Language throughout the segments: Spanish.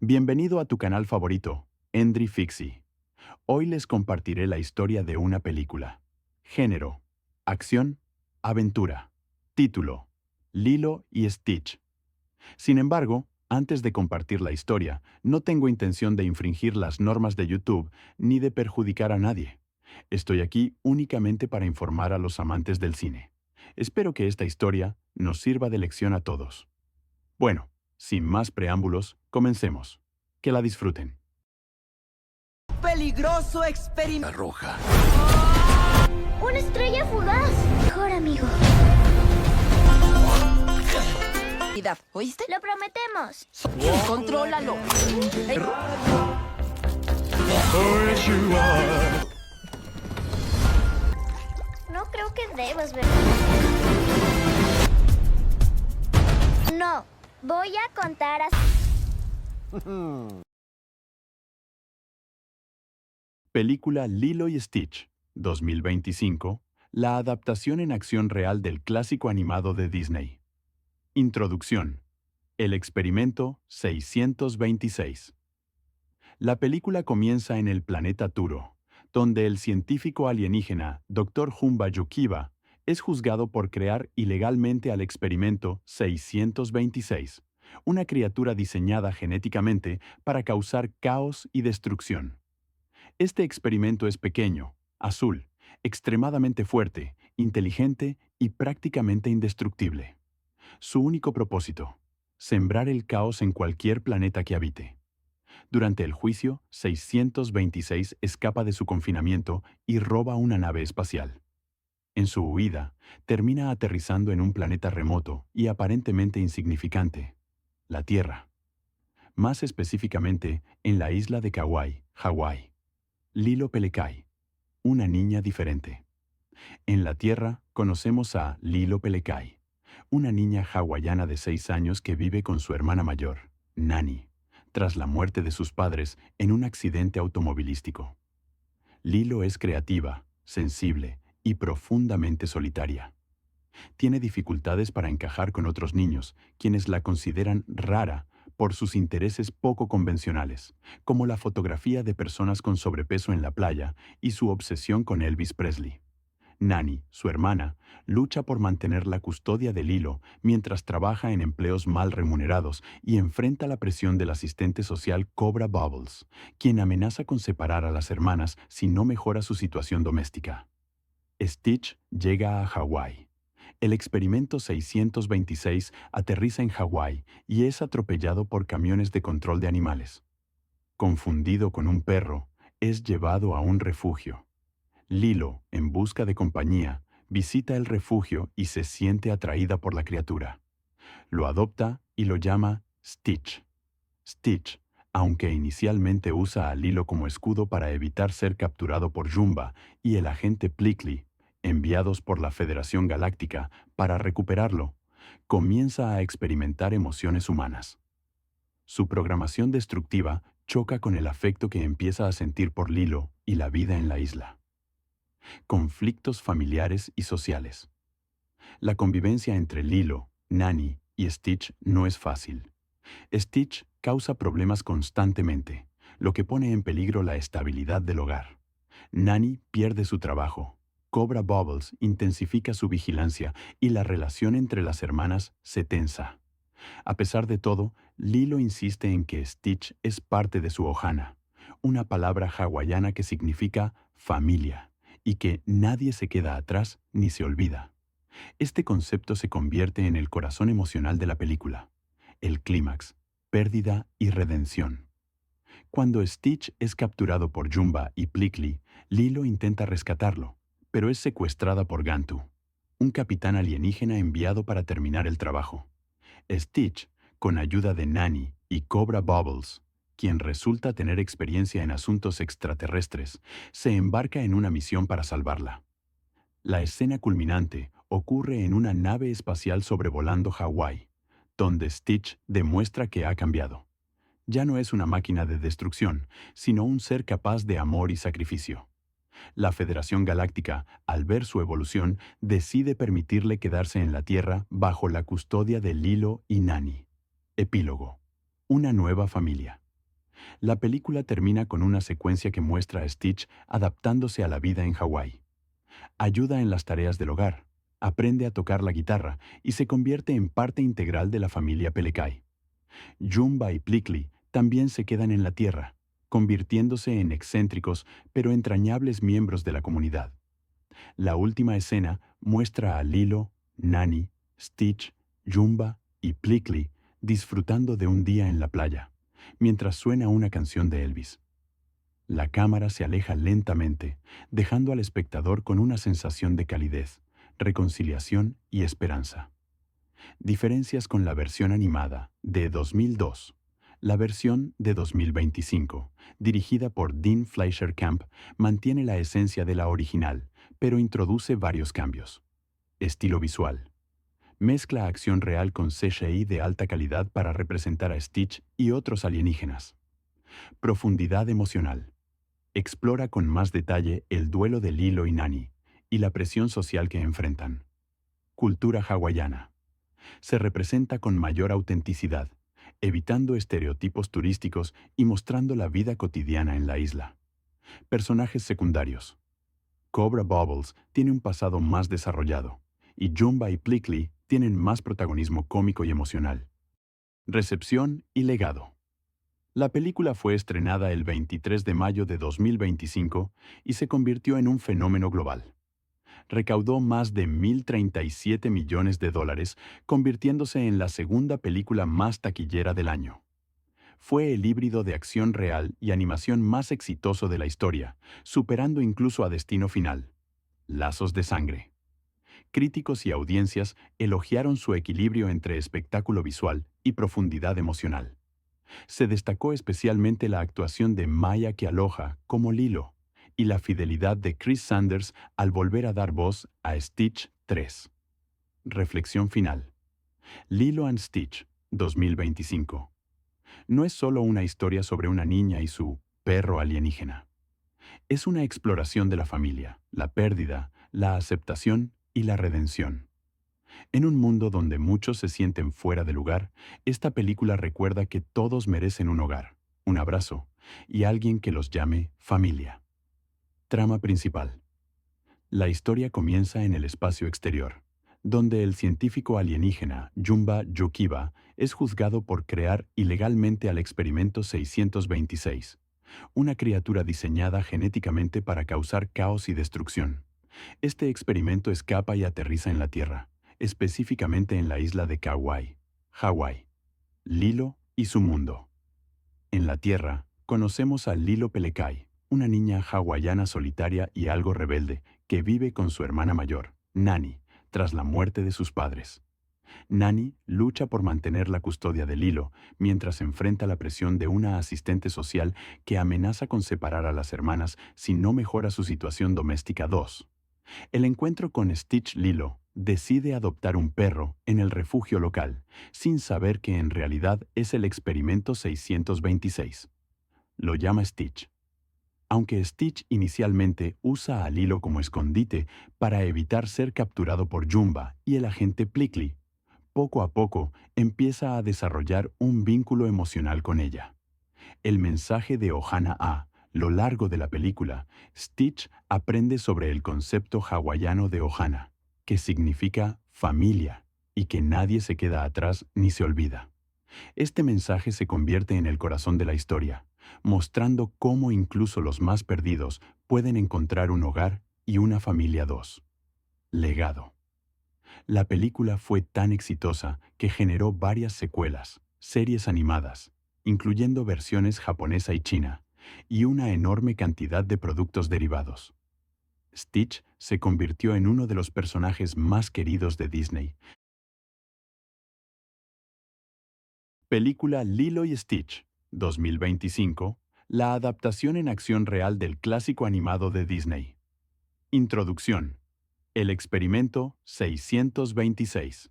Bienvenido a tu canal favorito, Endry Fixie. Hoy les compartiré la historia de una película. Género: acción, aventura. Título: Lilo y Stitch. Sin embargo, antes de compartir la historia, no tengo intención de infringir las normas de YouTube ni de perjudicar a nadie. Estoy aquí únicamente para informar a los amantes del cine. Espero que esta historia nos sirva de lección a todos. Bueno, sin más preámbulos, comencemos. Que la disfruten. Peligroso experimento. Roja. ¡Una estrella fugaz! Mejor amigo. ¿Oíste? ¡Lo prometemos! Contrólalo. No creo que debas ver. No, voy a contar así. Película Lilo y Stitch, 2025, la adaptación en acción real del clásico animado de Disney. Introducción. El experimento 626. La película comienza en el planeta Turo, donde el científico alienígena Dr. Jumba Yukiba es juzgado por crear ilegalmente al experimento 626, una criatura diseñada genéticamente para causar caos y destrucción. Este experimento es pequeño, azul, extremadamente fuerte, inteligente y prácticamente indestructible. Su único propósito: sembrar el caos en cualquier planeta que habite. Durante el juicio, 626 escapa de su confinamiento y roba una nave espacial. En su huida, termina aterrizando en un planeta remoto y aparentemente insignificante, la Tierra. Más específicamente, en la isla de Kauai, Hawái. Lilo Pelekai, una niña diferente. En la Tierra conocemos a Lilo Pelekai, una niña hawaiana de 6 años que vive con su hermana mayor, Nani, tras la muerte de sus padres en un accidente automovilístico. Lilo es creativa, sensible y profundamente solitaria. Tiene dificultades para encajar con otros niños, quienes la consideran rara por sus intereses poco convencionales, como la fotografía de personas con sobrepeso en la playa y su obsesión con Elvis Presley. Nani, su hermana, lucha por mantener la custodia de Lilo mientras trabaja en empleos mal remunerados y enfrenta la presión del asistente social Cobra Bubbles, quien amenaza con separar a las hermanas si no mejora su situación doméstica. Stitch llega a Hawái. El experimento 626 aterriza en Hawái y es atropellado por camiones de control de animales. Confundido con un perro, es llevado a un refugio. Lilo, en busca de compañía, visita el refugio y se siente atraída por la criatura. Lo adopta y lo llama Stitch. Stitch, aunque inicialmente usa a Lilo como escudo para evitar ser capturado por Jumba y el agente Plickly, enviados por la Federación Galáctica para recuperarlo, comienza a experimentar emociones humanas. Su programación destructiva choca con el afecto que empieza a sentir por Lilo y la vida en la isla. Conflictos familiares y sociales. La convivencia entre Lilo, Nani y Stitch no es fácil. Stitch causa problemas constantemente, lo que pone en peligro la estabilidad del hogar. Nani pierde su trabajo. Cobra Bubbles intensifica su vigilancia y la relación entre las hermanas se tensa. A pesar de todo, Lilo insiste en que Stitch es parte de su ohana, una palabra hawaiana que significa familia, y que nadie se queda atrás ni se olvida. Este concepto se convierte en el corazón emocional de la película. El clímax: pérdida y redención. Cuando Stitch es capturado por Jumba y Plickly, Lilo intenta rescatarlo, pero es secuestrada por Gantu, un capitán alienígena enviado para terminar el trabajo. Stitch, con ayuda de Nani y Cobra Bubbles, quien resulta tener experiencia en asuntos extraterrestres, se embarca en una misión para salvarla. La escena culminante ocurre en una nave espacial sobrevolando Hawái, donde Stitch demuestra que ha cambiado. Ya no es una máquina de destrucción, sino un ser capaz de amor y sacrificio. La Federación Galáctica, al ver su evolución, decide permitirle quedarse en la Tierra bajo la custodia de Lilo y Nani. Epílogo. Una nueva familia. La película termina con una secuencia que muestra a Stitch adaptándose a la vida en Hawái. Ayuda en las tareas del hogar, aprende a tocar la guitarra y se convierte en parte integral de la familia Pelekai. Jumba y Plickly también se quedan en la Tierra, convirtiéndose en excéntricos pero entrañables miembros de la comunidad. La última escena muestra a Lilo, Nani, Stitch, Jumba y Plickly disfrutando de un día en la playa, mientras suena una canción de Elvis. La cámara se aleja lentamente, dejando al espectador con una sensación de calidez, reconciliación y esperanza. Diferencias con la versión animada de 2002. La versión de 2025, dirigida por Dean Fleischer Camp, mantiene la esencia de la original, pero introduce varios cambios. Estilo visual. Mezcla acción real con CGI de alta calidad para representar a Stitch y otros alienígenas. Profundidad emocional. Explora con más detalle el duelo de Lilo y Nani y la presión social que enfrentan. Cultura hawaiana. Se representa con mayor autenticidad, evitando estereotipos turísticos y mostrando la vida cotidiana en la isla. Personajes secundarios. Cobra Bubbles tiene un pasado más desarrollado, y Jumba y Plickly tienen más protagonismo cómico y emocional. Recepción y legado. La película fue estrenada el 23 de mayo de 2025 y se convirtió en un fenómeno global. Recaudó más de $1,037 millones, convirtiéndose en la segunda película más taquillera del año. Fue el híbrido de acción real y animación más exitoso de la historia, superando incluso a Destino Final. Lazos de sangre. Críticos y audiencias elogiaron su equilibrio entre espectáculo visual y profundidad emocional. Se destacó especialmente la actuación de Maya Kealoha como Lilo y la fidelidad de Chris Sanders al volver a dar voz a Stitch 3. Reflexión final. Lilo and Stitch, 2025. No es solo una historia sobre una niña y su perro alienígena. Es una exploración de la familia, la pérdida, la aceptación y la redención. En un mundo donde muchos se sienten fuera de lugar, esta película recuerda que todos merecen un hogar, un abrazo y alguien que los llame familia. Trama principal. La historia comienza en el espacio exterior, donde el científico alienígena Jumba Yokiba es juzgado por crear ilegalmente al experimento 626, una criatura diseñada genéticamente para causar caos y destrucción. Este experimento escapa y aterriza en la Tierra, específicamente en la isla de Kauai, Hawái. Lilo y su mundo. En la Tierra, conocemos a Lilo Pelekai, una niña hawaiana solitaria y algo rebelde que vive con su hermana mayor, Nani, tras la muerte de sus padres. Nani lucha por mantener la custodia de Lilo mientras enfrenta la presión de una asistente social que amenaza con separar a las hermanas si no mejora su situación doméstica. 2. El encuentro con Stitch. Lilo decide adoptar un perro en el refugio local, sin saber que en realidad es el experimento 626. Lo llama Stitch. Aunque Stitch inicialmente usa a Lilo como escondite para evitar ser capturado por Jumba y el agente Plickly, poco a poco empieza a desarrollar un vínculo emocional con ella. El mensaje de Ohana a lo largo de la película, Stitch aprende sobre el concepto hawaiano de Ohana, que significa familia, y que nadie se queda atrás ni se olvida. Este mensaje se convierte en el corazón de la historia, mostrando cómo incluso los más perdidos pueden encontrar un hogar y una familia. 2. Legado. La película fue tan exitosa que generó varias secuelas, series animadas, incluyendo versiones japonesa y china, y una enorme cantidad de productos derivados. Stitch se convirtió en uno de los personajes más queridos de Disney. Película Lilo y Stitch, 2025, la adaptación en acción real del clásico animado de Disney. Introducción. El experimento 626.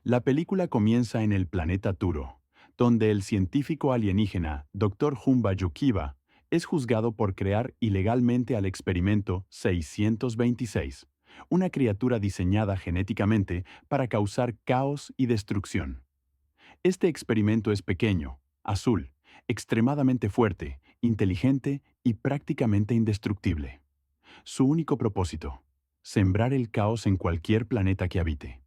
La película comienza en el planeta Turo, donde el científico alienígena Dr. Jumba Yokiba es juzgado por crear ilegalmente al experimento 626, una criatura diseñada genéticamente para causar caos y destrucción. Este experimento es pequeño, azul, extremadamente fuerte, inteligente y prácticamente indestructible. Su único propósito: sembrar el caos en cualquier planeta que habite.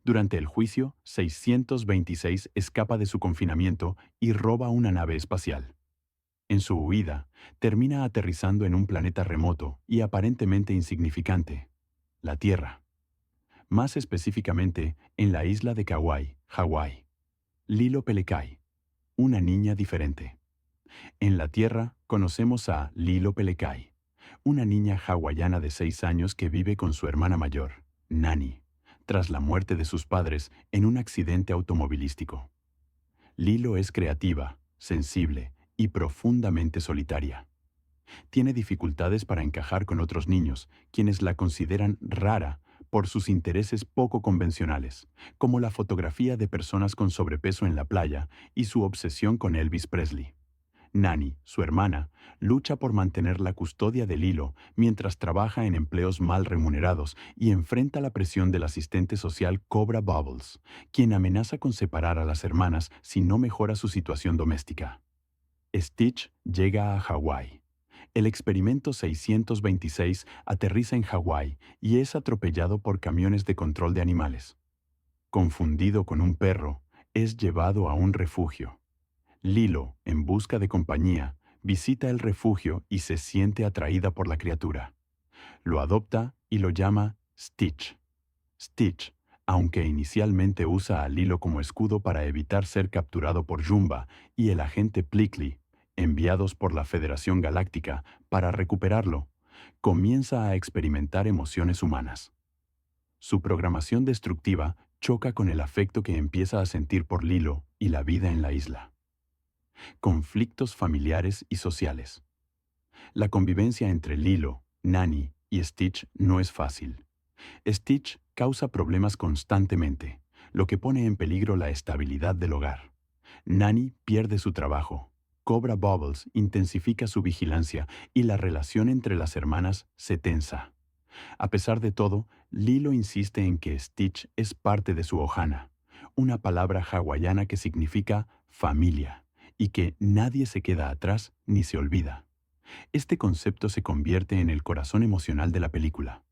Durante el juicio, 626 escapa de su confinamiento y roba una nave espacial. En su huida, termina aterrizando en un planeta remoto y aparentemente insignificante, la Tierra. Más específicamente, en la isla de Kauai, Hawái. Lilo Pelekai, una niña diferente. En la Tierra, conocemos a Lilo Pelekai, una niña hawaiana de 6 años que vive con su hermana mayor, Nani, tras la muerte de sus padres en un accidente automovilístico. Lilo es creativa, sensible y profundamente solitaria. Tiene dificultades para encajar con otros niños, quienes la consideran rara por sus intereses poco convencionales, como la fotografía de personas con sobrepeso en la playa y su obsesión con Elvis Presley. Nani, su hermana, lucha por mantener la custodia de Lilo mientras trabaja en empleos mal remunerados y enfrenta la presión del asistente social Cobra Bubbles, quien amenaza con separar a las hermanas si no mejora su situación doméstica. Stitch llega a Hawái. El experimento 626 aterriza en Hawái y es atropellado por camiones de control de animales. Confundido con un perro, es llevado a un refugio. Lilo, en busca de compañía, visita el refugio y se siente atraída por la criatura. Lo adopta y lo llama Stitch. Stitch, aunque inicialmente usa a Lilo como escudo para evitar ser capturado por Jumba y el agente Plickly, enviados por la Federación Galáctica para recuperarlo, comienza a experimentar emociones humanas. Su programación destructiva choca con el afecto que empieza a sentir por Lilo y la vida en la isla. Conflictos familiares y sociales. La convivencia entre Lilo, Nani y Stitch no es fácil. Stitch causa problemas constantemente, lo que pone en peligro la estabilidad del hogar. Nani pierde su trabajo. Cobra Bubbles intensifica su vigilancia y la relación entre las hermanas se tensa. A pesar de todo, Lilo insiste en que Stitch es parte de su ohana, una palabra hawaiana que significa familia, y que nadie se queda atrás ni se olvida. Este concepto se convierte en el corazón emocional de la película,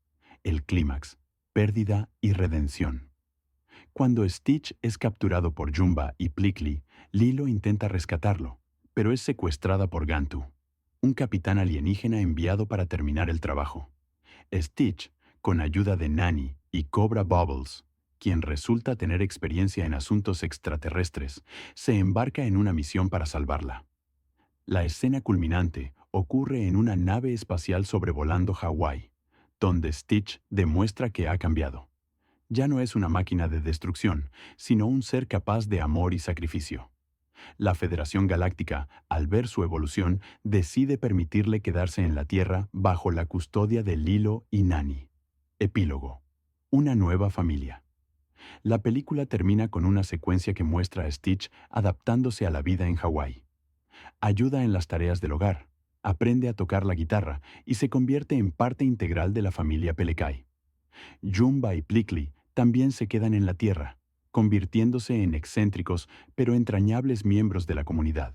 el clímax, pérdida y redención. Cuando Stitch es capturado por Jumba y Plickly, Lilo intenta rescatarlo, pero es secuestrada por Gantu, un capitán alienígena enviado para terminar el trabajo. Stitch, con ayuda de Nani y Cobra Bubbles, quien resulta tener experiencia en asuntos extraterrestres, se embarca en una misión para salvarla. La escena culminante ocurre en una nave espacial sobrevolando Hawái, donde Stitch demuestra que ha cambiado. Ya no es una máquina de destrucción, sino un ser capaz de amor y sacrificio. La Federación Galáctica, al ver su evolución, decide permitirle quedarse en la Tierra bajo la custodia de Lilo y Nani. Epílogo. Una nueva familia. La película termina con una secuencia que muestra a Stitch adaptándose a la vida en Hawái. Ayuda en las tareas del hogar, aprende a tocar la guitarra y se convierte en parte integral de la familia Pelekai. Jumba y Plickly también se quedan en la Tierra, convirtiéndose en excéntricos pero entrañables miembros de la comunidad.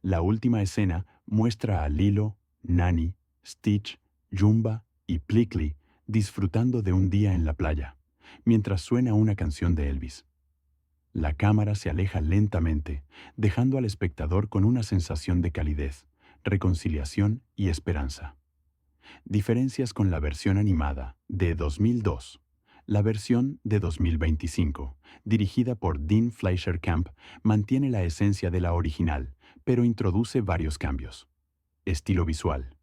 La última escena muestra a Lilo, Nani, Stitch, Jumba y Plickly disfrutando de un día en la playa, mientras suena una canción de Elvis. La cámara se aleja lentamente, dejando al espectador con una sensación de calidez, reconciliación y esperanza. Diferencias con la versión animada de 2002. La versión de 2025, dirigida por Dean Fleischer Camp, mantiene la esencia de la original, pero introduce varios cambios. Estilo visual.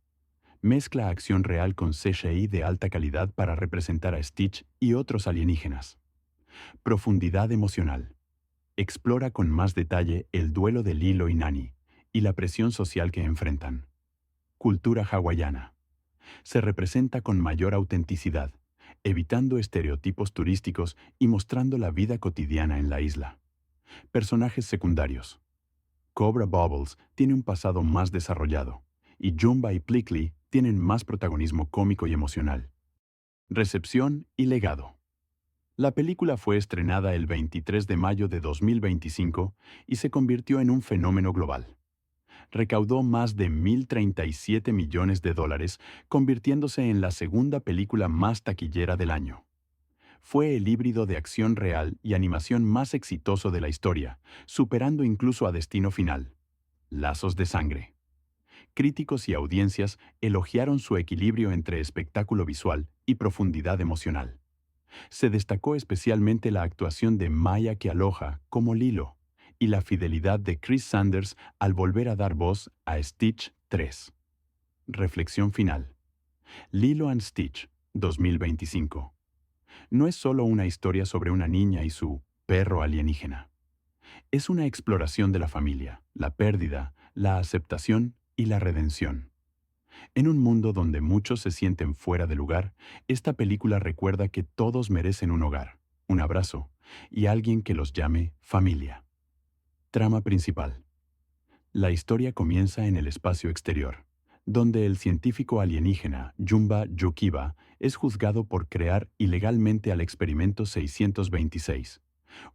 Mezcla acción real con CGI de alta calidad para representar a Stitch y otros alienígenas. Profundidad emocional. Explora con más detalle el duelo de Lilo y Nani y la presión social que enfrentan. Cultura hawaiana. Se representa con mayor autenticidad, evitando estereotipos turísticos y mostrando la vida cotidiana en la isla. Personajes secundarios. Cobra Bubbles tiene un pasado más desarrollado, y Jumba y Plickly tienen más protagonismo cómico y emocional. Recepción y legado. La película fue estrenada el 23 de mayo de 2025 y se convirtió en un fenómeno global. Recaudó más de $1.037 millones, convirtiéndose en la segunda película más taquillera del año. Fue el híbrido de acción real y animación más exitoso de la historia, superando incluso a Destino Final, Lazos de Sangre. Críticos y audiencias elogiaron su equilibrio entre espectáculo visual y profundidad emocional. Se destacó especialmente la actuación de Maya Kealoha como Lilo y la fidelidad de Chris Sanders al volver a dar voz a Stitch 3. Reflexión final. Lilo and Stitch, 2025. No es solo una historia sobre una niña y su perro alienígena. Es una exploración de la familia, la pérdida, la aceptación y la redención. En un mundo donde muchos se sienten fuera de lugar, esta película recuerda que todos merecen un hogar, un abrazo y alguien que los llame familia. Trama principal. La historia comienza en el espacio exterior, donde el científico alienígena Jumba Yukiba es juzgado por crear ilegalmente al experimento 626,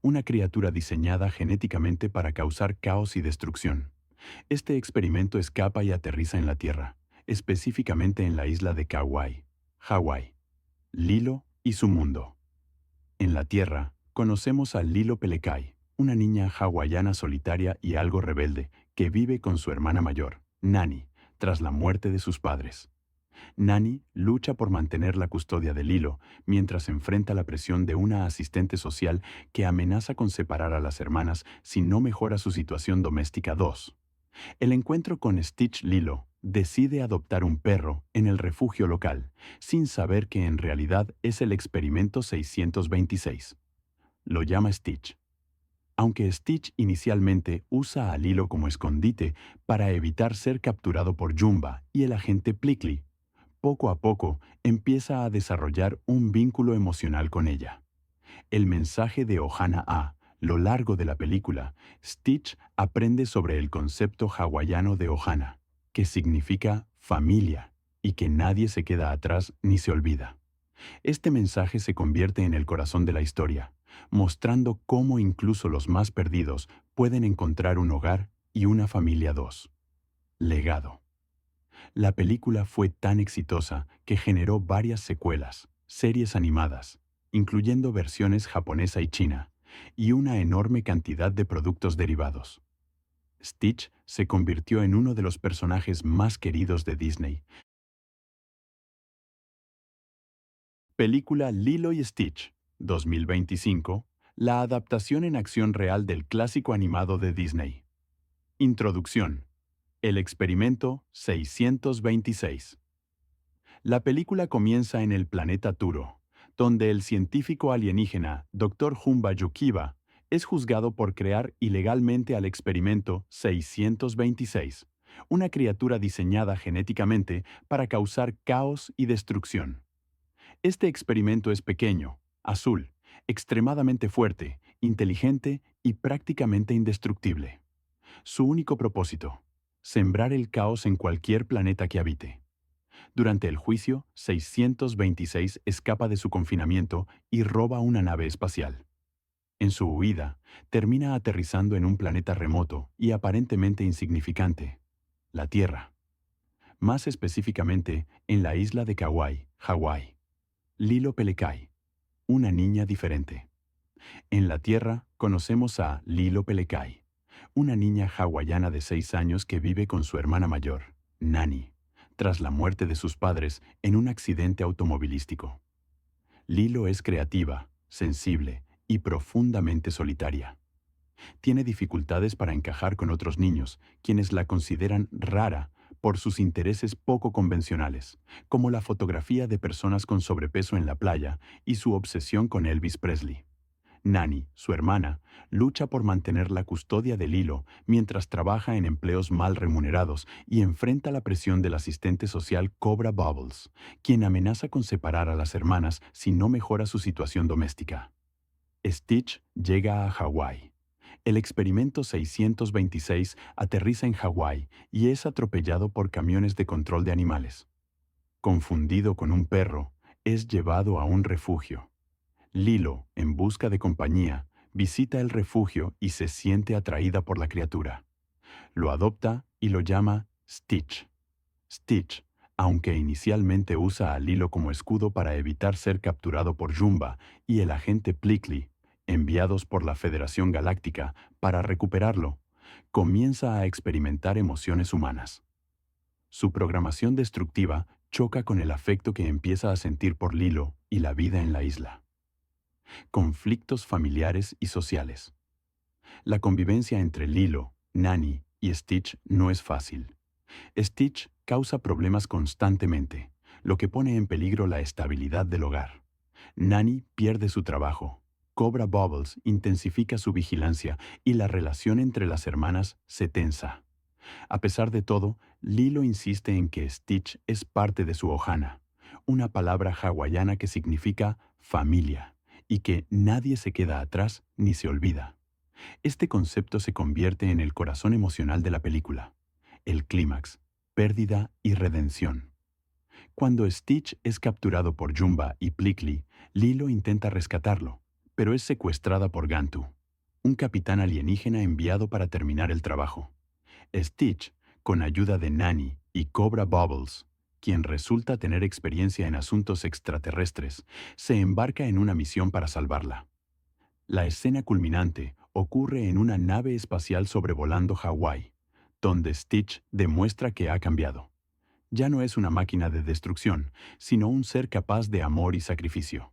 una criatura diseñada genéticamente para causar caos y destrucción. Este experimento escapa y aterriza en la Tierra, específicamente en la isla de Kauai, Hawái. Lilo y su mundo. En la Tierra, conocemos a Lilo Pelekai, una niña hawaiana solitaria y algo rebelde que vive con su hermana mayor, Nani, tras la muerte de sus padres. Nani lucha por mantener la custodia de Lilo mientras enfrenta la presión de una asistente social que amenaza con separar a las hermanas si no mejora su situación doméstica. 2. El encuentro con Stitch. Lilo decide adoptar un perro en el refugio local, sin saber que en realidad es el experimento 626. Lo llama Stitch. Aunque Stitch inicialmente usa a Lilo como escondite para evitar ser capturado por Jumba y el agente Plickly, poco a poco empieza a desarrollar un vínculo emocional con ella. El mensaje de Ohana a lo largo de la película, Stitch aprende sobre el concepto hawaiano de Ohana, que significa familia, y que nadie se queda atrás ni se olvida. Este mensaje se convierte en el corazón de la historia, mostrando cómo incluso los más perdidos pueden encontrar un hogar y una familia. 2. Legado. La película fue tan exitosa que generó varias secuelas, series animadas, incluyendo versiones japonesa y china, y una enorme cantidad de productos derivados. Stitch se convirtió en uno de los personajes más queridos de Disney. Película Lilo y Stitch, 2025, la adaptación en acción real del clásico animado de Disney. Introducción. El experimento 626. La película comienza en el planeta Turo, donde el científico alienígena Dr. Jumba Yukiba es juzgado por crear ilegalmente al experimento 626, una criatura diseñada genéticamente para causar caos y destrucción. Este experimento es pequeño, azul, extremadamente fuerte, inteligente y prácticamente indestructible. Su único propósito: sembrar el caos en cualquier planeta que habite. Durante el juicio, 626 escapa de su confinamiento y roba una nave espacial. En su huida, termina aterrizando en un planeta remoto y aparentemente insignificante, la Tierra. Más específicamente, en la isla de Kauai, Hawái. Lilo Pelekai, una niña diferente. En la Tierra, conocemos a Lilo Pelekai, una niña hawaiana de 6 años que vive con su hermana mayor, Nani, tras la muerte de sus padres en un accidente automovilístico. Lilo es creativa, sensible y profundamente solitaria. Tiene dificultades para encajar con otros niños, quienes la consideran rara por sus intereses poco convencionales, como la fotografía de personas con sobrepeso en la playa y su obsesión con Elvis Presley. Nani, su hermana, lucha por mantener la custodia de Lilo mientras trabaja en empleos mal remunerados y enfrenta la presión del asistente social Cobra Bubbles, quien amenaza con separar a las hermanas si no mejora su situación doméstica. Stitch llega a Hawái. El experimento 626 aterriza en Hawái y es atropellado por camiones de control de animales. Confundido con un perro, es llevado a un refugio. Lilo, en busca de compañía, visita el refugio y se siente atraída por la criatura. Lo adopta y lo llama Stitch. Stitch, aunque inicialmente usa a Lilo como escudo para evitar ser capturado por Jumba y el agente Plickly, enviados por la Federación Galáctica para recuperarlo, comienza a experimentar emociones humanas. Su programación destructiva choca con el afecto que empieza a sentir por Lilo y la vida en la isla. Conflictos familiares y sociales. La convivencia entre Lilo, Nani y Stitch no es fácil. Stitch causa problemas constantemente, lo que pone en peligro la estabilidad del hogar. Nani pierde su trabajo. Cobra Bubbles intensifica su vigilancia y la relación entre las hermanas se tensa. A pesar de todo, Lilo insiste en que Stitch es parte de su ohana, una palabra hawaiana que significa familia, y que nadie se queda atrás ni se olvida. Este concepto se convierte en el corazón emocional de la película. El clímax, pérdida y redención. Cuando Stitch es capturado por Jumba y Plickly, Lilo intenta rescatarlo, pero es secuestrada por Gantu, un capitán alienígena enviado para terminar el trabajo. Stitch, con ayuda de Nani y Cobra Bubbles, quien resulta tener experiencia en asuntos extraterrestres, se embarca en una misión para salvarla. La escena culminante ocurre en una nave espacial sobrevolando Hawái, donde Stitch demuestra que ha cambiado. Ya no es una máquina de destrucción, sino un ser capaz de amor y sacrificio.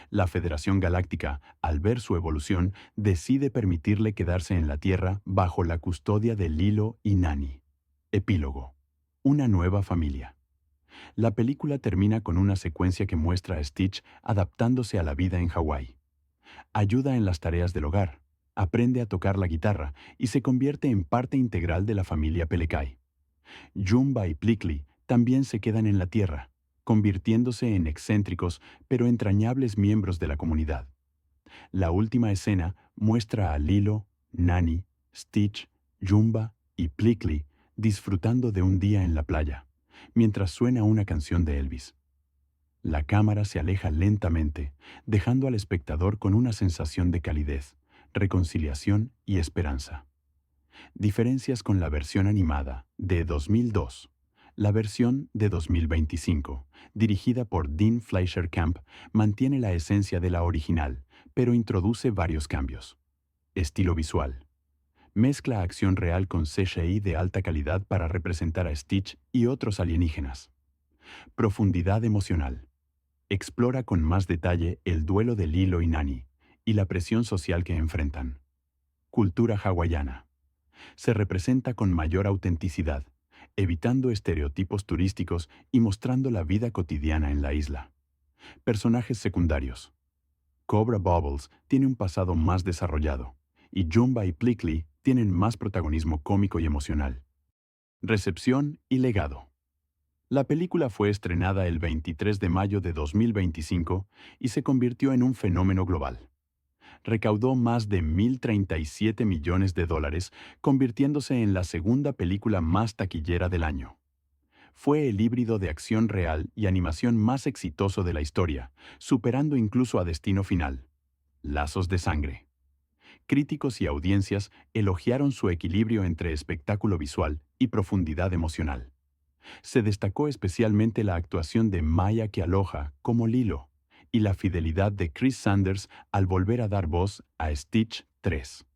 La Federación Galáctica, al ver su evolución, decide permitirle quedarse en la Tierra bajo la custodia de Lilo y Nani. Epílogo. Una nueva familia. La película termina con una secuencia que muestra a Stitch adaptándose a la vida en Hawái. Ayuda en las tareas del hogar, aprende a tocar la guitarra y se convierte en parte integral de la familia Pelekai. Jumba y Plickly también se quedan en la Tierra, convirtiéndose en excéntricos pero entrañables miembros de la comunidad. La última escena muestra a Lilo, Nani, Stitch, Jumba y Plickly disfrutando de un día en la playa, mientras suena una canción de Elvis. La cámara se aleja lentamente, dejando al espectador con una sensación de calidez, reconciliación y esperanza. Diferencias con la versión animada de 2002. La versión de 2025, dirigida por Dean Fleischer Camp, mantiene la esencia de la original, pero introduce varios cambios. Estilo visual. Mezcla acción real con CGI de alta calidad para representar a Stitch y otros alienígenas. Profundidad emocional. Explora con más detalle el duelo de Lilo y Nani y la presión social que enfrentan. Cultura hawaiana. Se representa con mayor autenticidad, evitando estereotipos turísticos y mostrando la vida cotidiana en la isla. Personajes secundarios. Cobra Bubbles tiene un pasado más desarrollado, y Jumba y Plickly tienen más protagonismo cómico y emocional. Recepción y legado. La película fue estrenada el 23 de mayo de 2025 y se convirtió en un fenómeno global. Recaudó más de $1,037 millones, convirtiéndose en la segunda película más taquillera del año. Fue el híbrido de acción real y animación más exitoso de la historia, superando incluso a Destino Final. Lazos de sangre. Críticos y audiencias elogiaron su equilibrio entre espectáculo visual y profundidad emocional. Se destacó especialmente la actuación de Maya Kealoha como Lilo y la fidelidad de Chris Sanders al volver a dar voz a Stitch 3.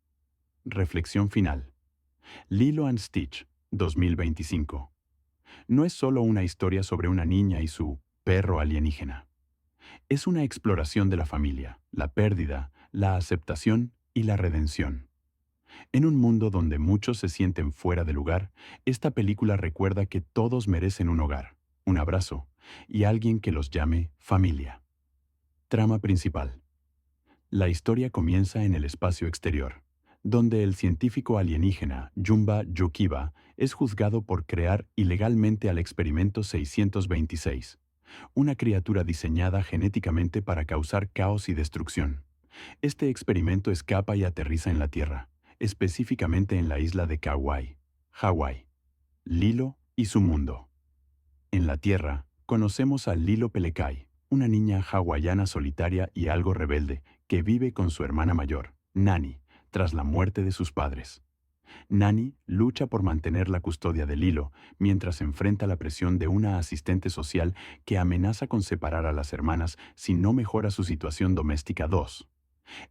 Reflexión final. Lilo and Stitch, 2025. No es solo una historia sobre una niña y su perro alienígena. Es una exploración de la familia, la pérdida, la aceptación y la redención. En un mundo donde muchos se sienten fuera de lugar, esta película recuerda que todos merecen un hogar, un abrazo y alguien que los llame familia. Trama principal. La historia comienza en el espacio exterior, donde el científico alienígena Jumba Yukiba es juzgado por crear ilegalmente al experimento 626, una criatura diseñada genéticamente para causar caos y destrucción. Este experimento escapa y aterriza en la Tierra, específicamente en la isla de Kauai, Hawái. Lilo y su mundo. En la Tierra, conocemos a Lilo Pelekai, una niña hawaiana solitaria y algo rebelde que vive con su hermana mayor, Nani, tras la muerte de sus padres. Nani lucha por mantener la custodia de Lilo mientras enfrenta la presión de una asistente social que amenaza con separar a las hermanas si no mejora su situación doméstica. 2.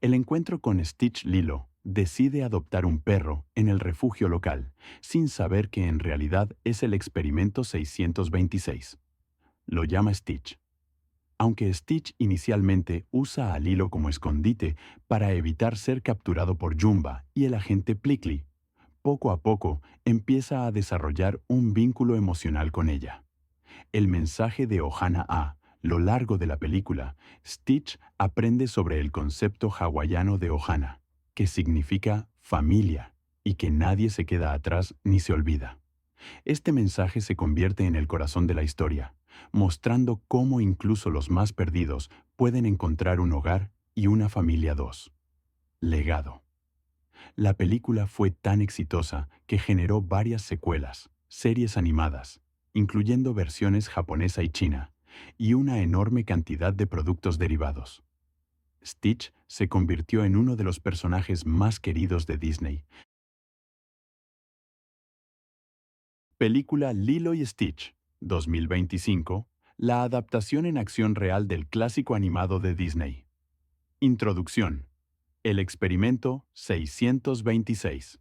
El encuentro con Stitch. Lilo decide adoptar un perro en el refugio local, sin saber que en realidad es el experimento 626. Lo llama Stitch. Aunque Stitch inicialmente usa a Lilo como escondite para evitar ser capturado por Jumba y el agente Plickly, poco a poco empieza a desarrollar un vínculo emocional con ella. El mensaje de Ohana a lo largo de la película, Stitch aprende sobre el concepto hawaiano de Ohana, que significa familia y que nadie se queda atrás ni se olvida. Este mensaje se convierte en el corazón de la historia, mostrando cómo incluso los más perdidos pueden encontrar un hogar y una familia. 2. Legado. La película fue tan exitosa que generó varias secuelas, series animadas, incluyendo versiones japonesa y china, y una enorme cantidad de productos derivados. Stitch se convirtió en uno de los personajes más queridos de Disney. Película Lilo y Stitch, 2025, la adaptación en acción real del clásico animado de Disney. Introducción. El experimento 626.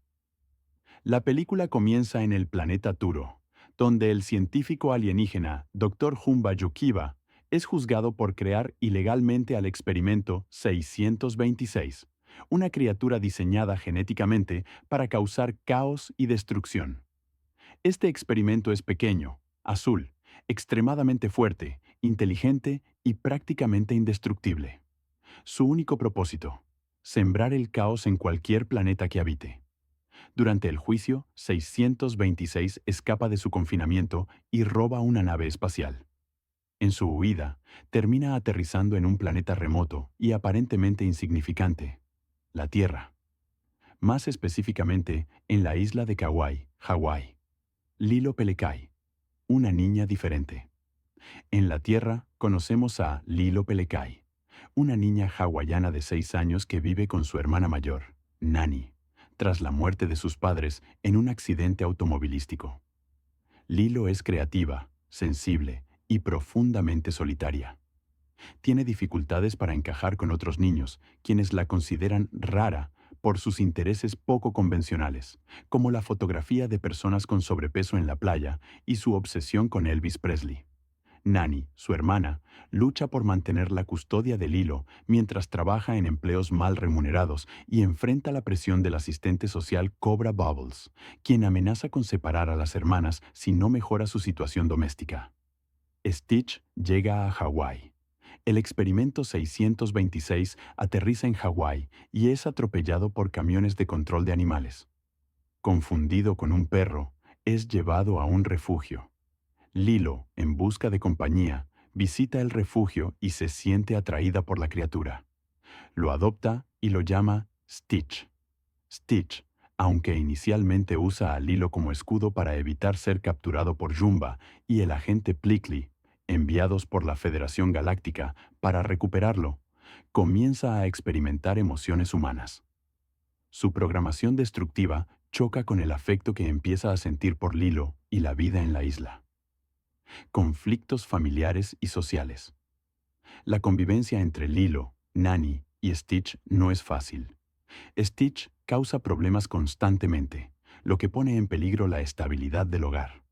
La película comienza en el planeta Turo, donde el científico alienígena Dr. Jumba Yukiba es juzgado por crear ilegalmente al experimento 626, una criatura diseñada genéticamente para causar caos y destrucción. Este experimento es pequeño, azul, extremadamente fuerte, inteligente y prácticamente indestructible. Su único propósito: sembrar el caos en cualquier planeta que habite. Durante el juicio, 626 escapa de su confinamiento y roba una nave espacial. En su huida, termina aterrizando en un planeta remoto y aparentemente insignificante, la Tierra. Más específicamente, en la isla de Kauai, Hawái. Lilo Pelekai, una niña diferente. En la Tierra, conocemos a Lilo Pelekai, una niña hawaiana de 6 años que vive con su hermana mayor, Nani, tras la muerte de sus padres en un accidente automovilístico. Lilo es creativa, sensible y profundamente solitaria. Tiene dificultades para encajar con otros niños, quienes la consideran rara por sus intereses poco convencionales, como la fotografía de personas con sobrepeso en la playa y su obsesión con Elvis Presley. Nani, su hermana, lucha por mantener la custodia de Lilo mientras trabaja en empleos mal remunerados y enfrenta la presión del asistente social Cobra Bubbles, quien amenaza con separar a las hermanas si no mejora su situación doméstica. Stitch llega a Hawái. El experimento 626 aterriza en Hawái y es atropellado por camiones de control de animales. Confundido con un perro, es llevado a un refugio. Lilo, en busca de compañía, visita el refugio y se siente atraída por la criatura. Lo adopta y lo llama Stitch. Stitch, aunque inicialmente usa a Lilo como escudo para evitar ser capturado por Jumba y el agente Plickly, enviados por la Federación Galáctica para recuperarlo, comienza a experimentar emociones humanas. Su programación destructiva choca con el afecto que empieza a sentir por Lilo y la vida en la isla. Conflictos familiares y sociales. La convivencia entre Lilo, Nani y Stitch no es fácil. Stitch causa problemas constantemente, lo que pone en peligro la estabilidad del hogar.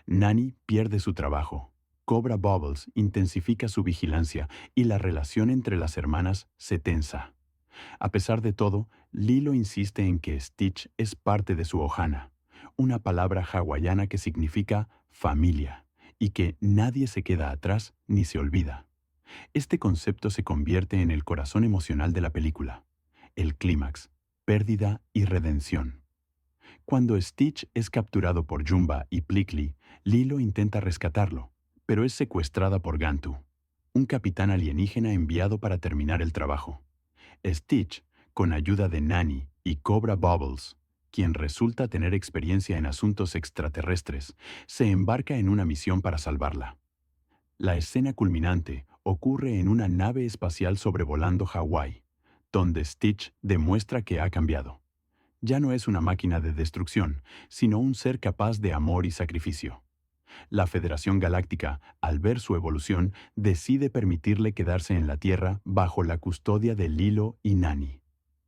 Nani pierde su trabajo. Cobra Bubbles intensifica su vigilancia y la relación entre las hermanas se tensa. A pesar de todo, Lilo insiste en que Stitch es parte de su ohana, una palabra hawaiana que significa familia, y que nadie se queda atrás ni se olvida. Este concepto se convierte en el corazón emocional de la película, el clímax, pérdida y redención. Cuando Stitch es capturado por Jumba y Plickly, Lilo intenta rescatarlo, pero es secuestrada por Gantu, un capitán alienígena enviado para terminar el trabajo. Stitch, con ayuda de Nani y Cobra Bubbles, quien resulta tener experiencia en asuntos extraterrestres, se embarca en una misión para salvarla. La escena culminante, ocurre en una nave espacial sobrevolando Hawái, donde Stitch demuestra que ha cambiado. Ya no es una máquina de destrucción, sino un ser capaz de amor y sacrificio. La Federación Galáctica, al ver su evolución, decide permitirle quedarse en la Tierra bajo la custodia de Lilo y Nani.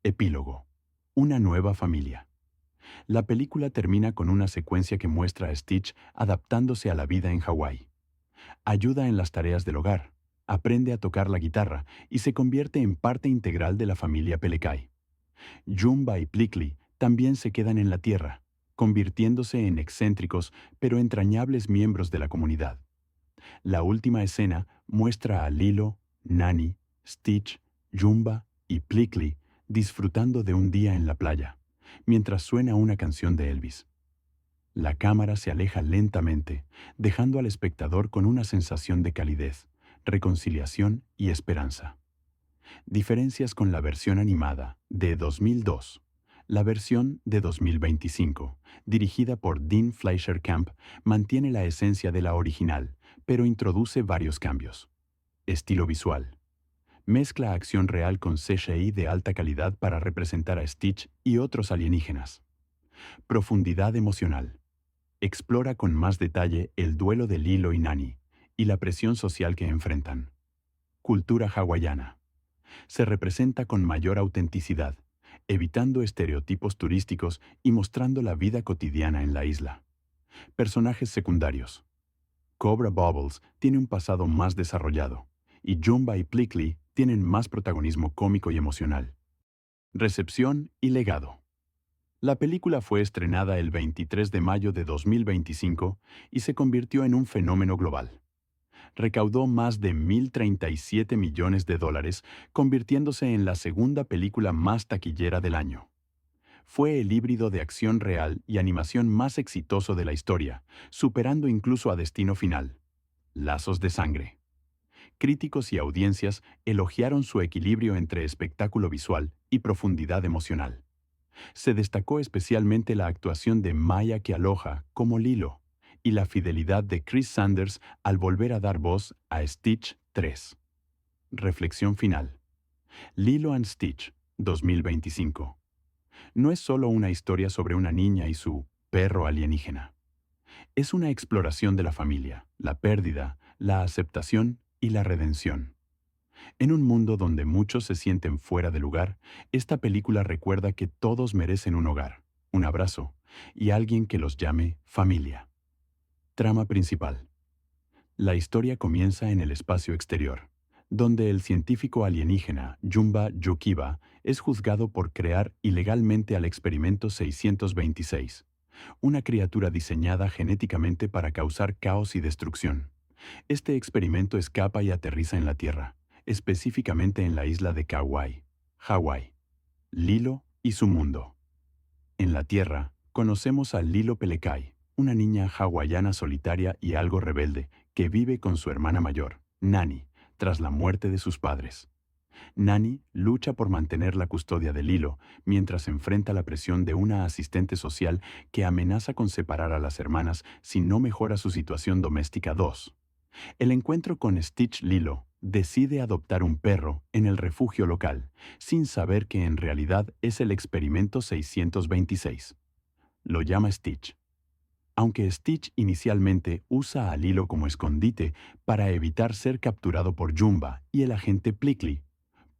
Epílogo. Una nueva familia. La película termina con una secuencia que muestra a Stitch adaptándose a la vida en Hawái. Ayuda en las tareas del hogar, aprende a tocar la guitarra y se convierte en parte integral de la familia Pelekai. Jumba y Plickly también se quedan en la Tierra, convirtiéndose en excéntricos pero entrañables miembros de la comunidad. La última escena muestra a Lilo, Nani, Stitch, Jumba y Plickly disfrutando de un día en la playa, mientras suena una canción de Elvis. La cámara se aleja lentamente, dejando al espectador con una sensación de calidez, reconciliación y esperanza. Diferencias con la versión animada de 2002. La versión de 2025, dirigida por Dean Fleischer Camp, mantiene la esencia de la original, pero introduce varios cambios. Estilo visual. Mezcla acción real con CGI de alta calidad para representar a Stitch y otros alienígenas. Profundidad emocional. Explora con más detalle el duelo de Lilo y Nani y la presión social que enfrentan. Cultura hawaiana. Se representa con mayor autenticidad, evitando estereotipos turísticos y mostrando la vida cotidiana en la isla. Personajes secundarios. Cobra Bubbles tiene un pasado más desarrollado, y Jumba y Plickly tienen más protagonismo cómico y emocional. Recepción y legado. La película fue estrenada el 23 de mayo de 2025 y se convirtió en un fenómeno global. Recaudó más de $1,037 millones, convirtiéndose en la segunda película más taquillera del año. Fue el híbrido de acción real y animación más exitoso de la historia, superando incluso a Destino Final. Lazos de sangre. Críticos y audiencias elogiaron su equilibrio entre espectáculo visual y profundidad emocional. Se destacó especialmente la actuación de Maya Kealoha como Lilo y la fidelidad de Chris Sanders al volver a dar voz a Stitch 3. Reflexión final. Lilo and Stitch, 2025. No es solo una historia sobre una niña y su perro alienígena. Es una exploración de la familia, la pérdida, la aceptación y la redención. En un mundo donde muchos se sienten fuera de lugar, esta película recuerda que todos merecen un hogar, un abrazo y alguien que los llame familia. Trama principal. La historia comienza en el espacio exterior, donde el científico alienígena Jumba Yokiba es juzgado por crear ilegalmente al experimento 626, una criatura diseñada genéticamente para causar caos y destrucción. Este experimento escapa y aterriza en la Tierra, específicamente en la isla de Kauai, Hawái. Lilo y su mundo. En la Tierra, conocemos a Lilo Pelekai, una niña hawaiana solitaria y algo rebelde que vive con su hermana mayor, Nani, tras la muerte de sus padres. Nani lucha por mantener la custodia de Lilo mientras enfrenta la presión de una asistente social que amenaza con separar a las hermanas si no mejora su situación doméstica. 2. El encuentro con Stitch. Lilo decide adoptar un perro en el refugio local, sin saber que en realidad es el experimento 626. Lo llama Stitch. Aunque Stitch inicialmente usa a Lilo como escondite para evitar ser capturado por Jumba y el agente Plickly,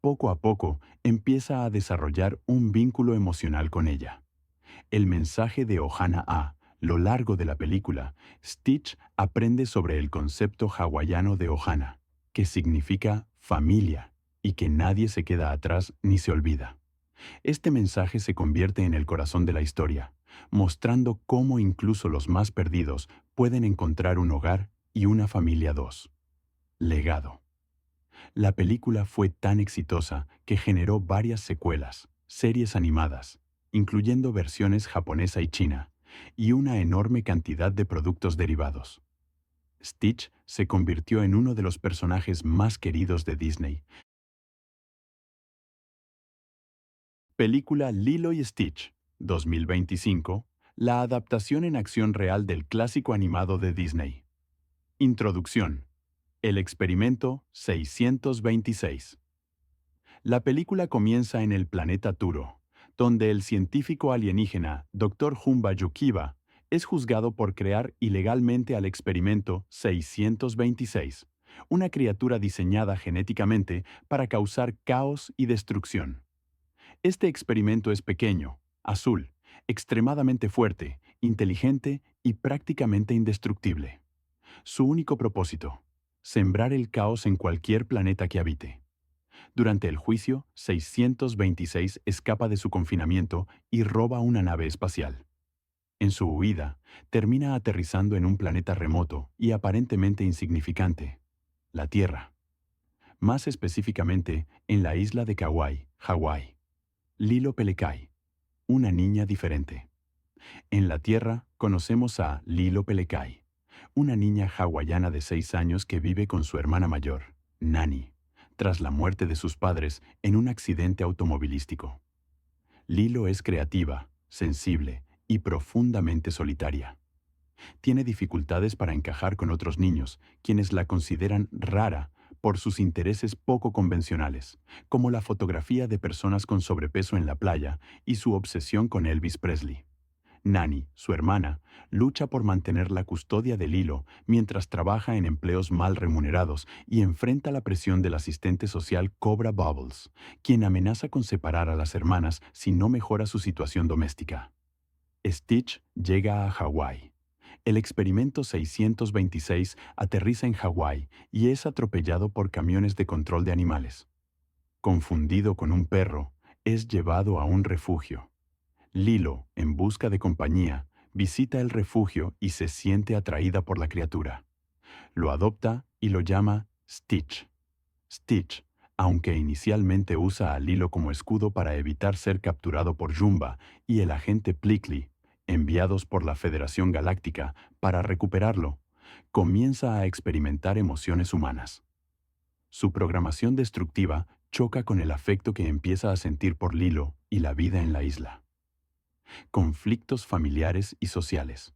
poco a poco empieza a desarrollar un vínculo emocional con ella. El mensaje de Ohana a lo largo de la película, Stitch aprende sobre el concepto hawaiano de Ohana, que significa familia, y que nadie se queda atrás ni se olvida. Este mensaje se convierte en el corazón de la historia, mostrando cómo incluso los más perdidos pueden encontrar un hogar y una familia. 2. Legado. La película fue tan exitosa que generó varias secuelas, series animadas, incluyendo versiones japonesa y china, y una enorme cantidad de productos derivados. Stitch se convirtió en uno de los personajes más queridos de Disney. Película Lilo y Stitch, 2025, la adaptación en acción real del clásico animado de Disney. Introducción. El experimento 626. La película comienza en el planeta Turo, donde el científico alienígena Dr. Jumba Yukiba es juzgado por crear ilegalmente al experimento 626, una criatura diseñada genéticamente para causar caos y destrucción. Este experimento es pequeño, azul, extremadamente fuerte, inteligente y prácticamente indestructible. Su único propósito: sembrar el caos en cualquier planeta que habite. Durante el juicio, 626 escapa de su confinamiento y roba una nave espacial. En su huida, termina aterrizando en un planeta remoto y aparentemente insignificante, la Tierra. Más específicamente, en la isla de Kauai, Hawái. Lilo Pelekai, una niña diferente. En la Tierra conocemos a Lilo Pelekai, una niña hawaiana de 6 años que vive con su hermana mayor, Nani, tras la muerte de sus padres en un accidente automovilístico. Lilo es creativa, sensible y profundamente solitaria. Tiene dificultades para encajar con otros niños, quienes la consideran rara por sus intereses poco convencionales, como la fotografía de personas con sobrepeso en la playa y su obsesión con Elvis Presley. Nani, su hermana, lucha por mantener la custodia de Lilo mientras trabaja en empleos mal remunerados y enfrenta la presión del asistente social Cobra Bubbles, quien amenaza con separar a las hermanas si no mejora su situación doméstica. Stitch llega a Hawái. El experimento 626 aterriza en Hawái y es atropellado por camiones de control de animales. Confundido con un perro, es llevado a un refugio. Lilo, en busca de compañía, visita el refugio y se siente atraída por la criatura. Lo adopta y lo llama Stitch. Stitch, aunque inicialmente usa a Lilo como escudo para evitar ser capturado por Jumba y el agente Plickly, enviados por la Federación Galáctica para recuperarlo, comienza a experimentar emociones humanas. Su programación destructiva choca con el afecto que empieza a sentir por Lilo y la vida en la isla. Conflictos familiares y sociales.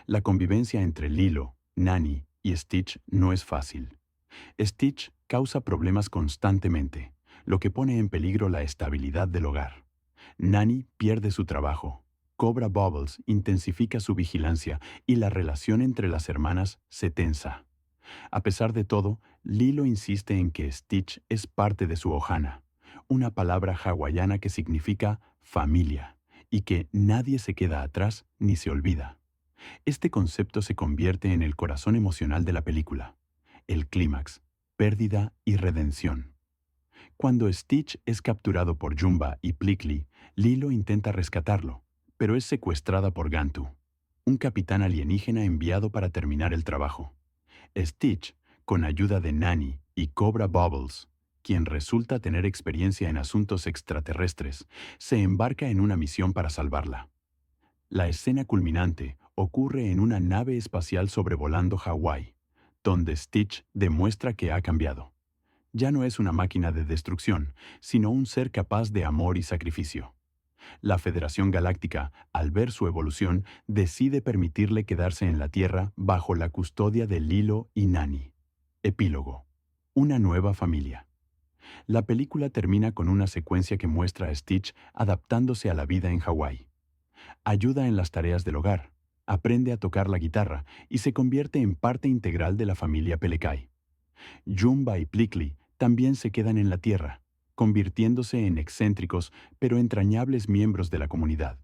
La convivencia entre Lilo, Nani y Stitch no es fácil. Stitch causa problemas constantemente, lo que pone en peligro la estabilidad del hogar. Nani pierde su trabajo. Cobra Bubbles intensifica su vigilancia y la relación entre las hermanas se tensa. A pesar de todo, Lilo insiste en que Stitch es parte de su ohana, una palabra hawaiana que significa familia, y que nadie se queda atrás ni se olvida. Este concepto se convierte en el corazón emocional de la película, el clímax, pérdida y redención. Cuando Stitch es capturado por Jumba y Plickly, Lilo intenta rescatarlo, pero es secuestrada por Gantu, un capitán alienígena enviado para terminar el trabajo. Stitch, con ayuda de Nani y Cobra Bubbles, quien resulta tener experiencia en asuntos extraterrestres, se embarca en una misión para salvarla. La escena culminante ocurre en una nave espacial sobrevolando Hawái, donde Stitch demuestra que ha cambiado. Ya no es una máquina de destrucción, sino un ser capaz de amor y sacrificio. La Federación Galáctica, al ver su evolución, decide permitirle quedarse en la Tierra bajo la custodia de Lilo y Nani. Epílogo. Una nueva familia. La película termina con una secuencia que muestra a Stitch adaptándose a la vida en Hawái. Ayuda en las tareas del hogar, aprende a tocar la guitarra y se convierte en parte integral de la familia Pelekai. Jumba y Plickly también se quedan en la Tierra, convirtiéndose en excéntricos pero entrañables miembros de la comunidad.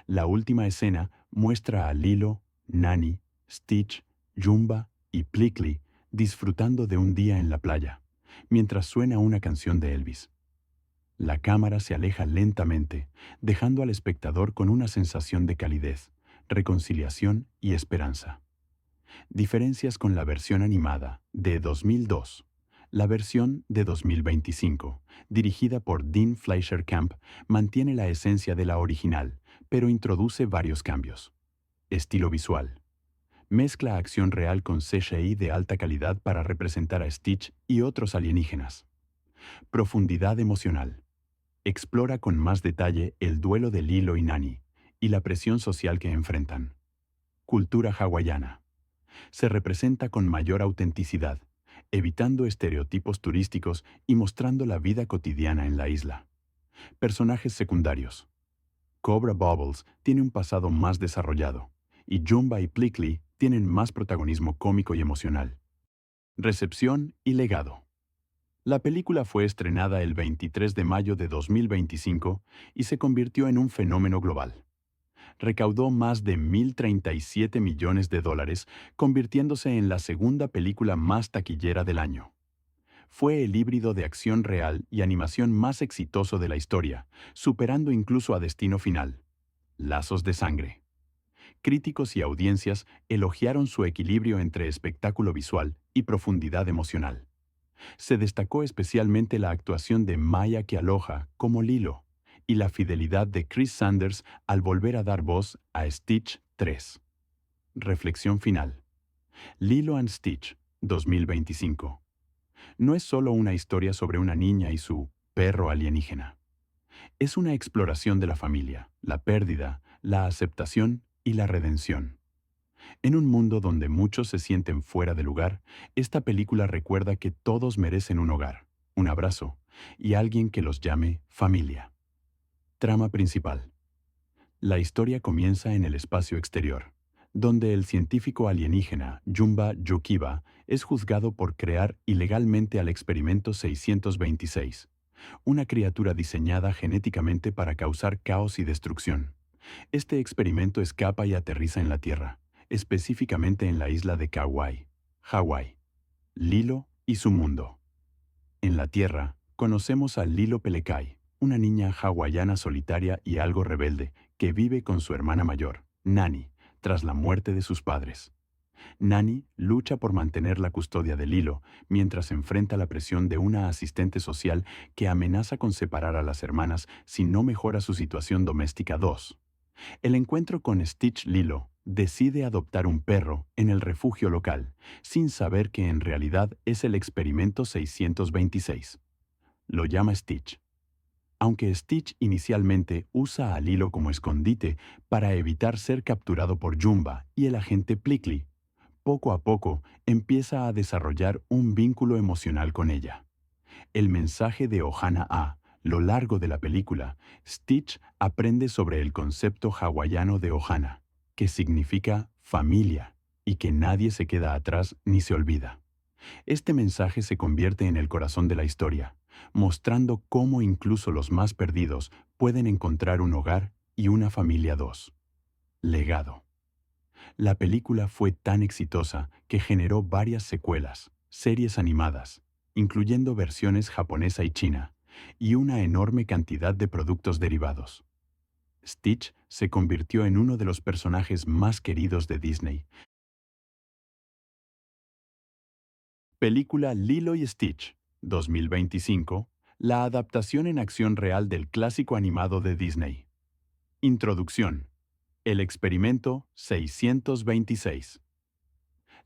La última escena muestra a Lilo, Nani, Stitch, Jumba y Plickly disfrutando de un día en la playa, mientras suena una canción de Elvis. La cámara se aleja lentamente, dejando al espectador con una sensación de calidez, reconciliación y esperanza. Diferencias con la versión animada de 2002. La versión de 2025, dirigida por Dean Fleischer Camp, mantiene la esencia de la original, pero introduce varios cambios. Estilo visual. Mezcla acción real con CGI de alta calidad para representar a Stitch y otros alienígenas. Profundidad emocional. Explora con más detalle el duelo de Lilo y Nani y la presión social que enfrentan. Cultura hawaiana. Se representa con mayor autenticidad, evitando estereotipos turísticos y mostrando la vida cotidiana en la isla. Personajes secundarios. Cobra Bubbles tiene un pasado más desarrollado, y Jumba y Plickly tienen más protagonismo cómico y emocional. Recepción y legado. La película fue estrenada el 23 de mayo de 2025 y se convirtió en un fenómeno global. Recaudó más de $1.037 millones, convirtiéndose en la segunda película más taquillera del año. Fue el híbrido de acción real y animación más exitoso de la historia, superando incluso a Destino Final. Lazos de sangre. Críticos y audiencias elogiaron su equilibrio entre espectáculo visual y profundidad emocional. Se destacó especialmente la actuación de Maya Kealoha como Lilo y la fidelidad de Chris Sanders al volver a dar voz a Stitch 3. Reflexión final. Lilo and Stitch, 2025. No es solo una historia sobre una niña y su perro alienígena. Es una exploración de la familia, la pérdida, la aceptación y la redención. En un mundo donde muchos se sienten fuera de lugar, esta película recuerda que todos merecen un hogar, un abrazo y alguien que los llame familia. Trama principal. La historia comienza en el espacio exterior, donde el científico alienígena Jumba Yukiba es juzgado por crear ilegalmente al experimento 626, una criatura diseñada genéticamente para causar caos y destrucción. Este experimento escapa y aterriza en la Tierra, específicamente en la isla de Kauai, Hawái. Lilo y su mundo. En la Tierra, conocemos a Lilo Pelekai, una niña hawaiana solitaria y algo rebelde que vive con su hermana mayor, Nani, tras la muerte de sus padres. Nani lucha por mantener la custodia de Lilo mientras enfrenta la presión de una asistente social que amenaza con separar a las hermanas si no mejora su situación doméstica. 2. El encuentro con Stitch. Lilo decide adoptar un perro en el refugio local, sin saber que en realidad es el experimento 626. Lo llama Stitch. Aunque Stitch inicialmente usa a Lilo como escondite para evitar ser capturado por Jumba y el agente Plickly, poco a poco empieza a desarrollar un vínculo emocional con ella. El mensaje de Ohana a lo largo de la película, Stitch aprende sobre el concepto hawaiano de Ohana, que significa familia, y que nadie se queda atrás ni se olvida. Este mensaje se convierte en el corazón de la historia, mostrando cómo incluso los más perdidos pueden encontrar un hogar y una familia. 2. Legado. La película fue tan exitosa que generó varias secuelas, series animadas, incluyendo versiones japonesa y china, y una enorme cantidad de productos derivados. Stitch se convirtió en uno de los personajes más queridos de Disney. Película Lilo y Stitch, 2025, la adaptación en acción real del clásico animado de Disney. Introducción. El experimento 626.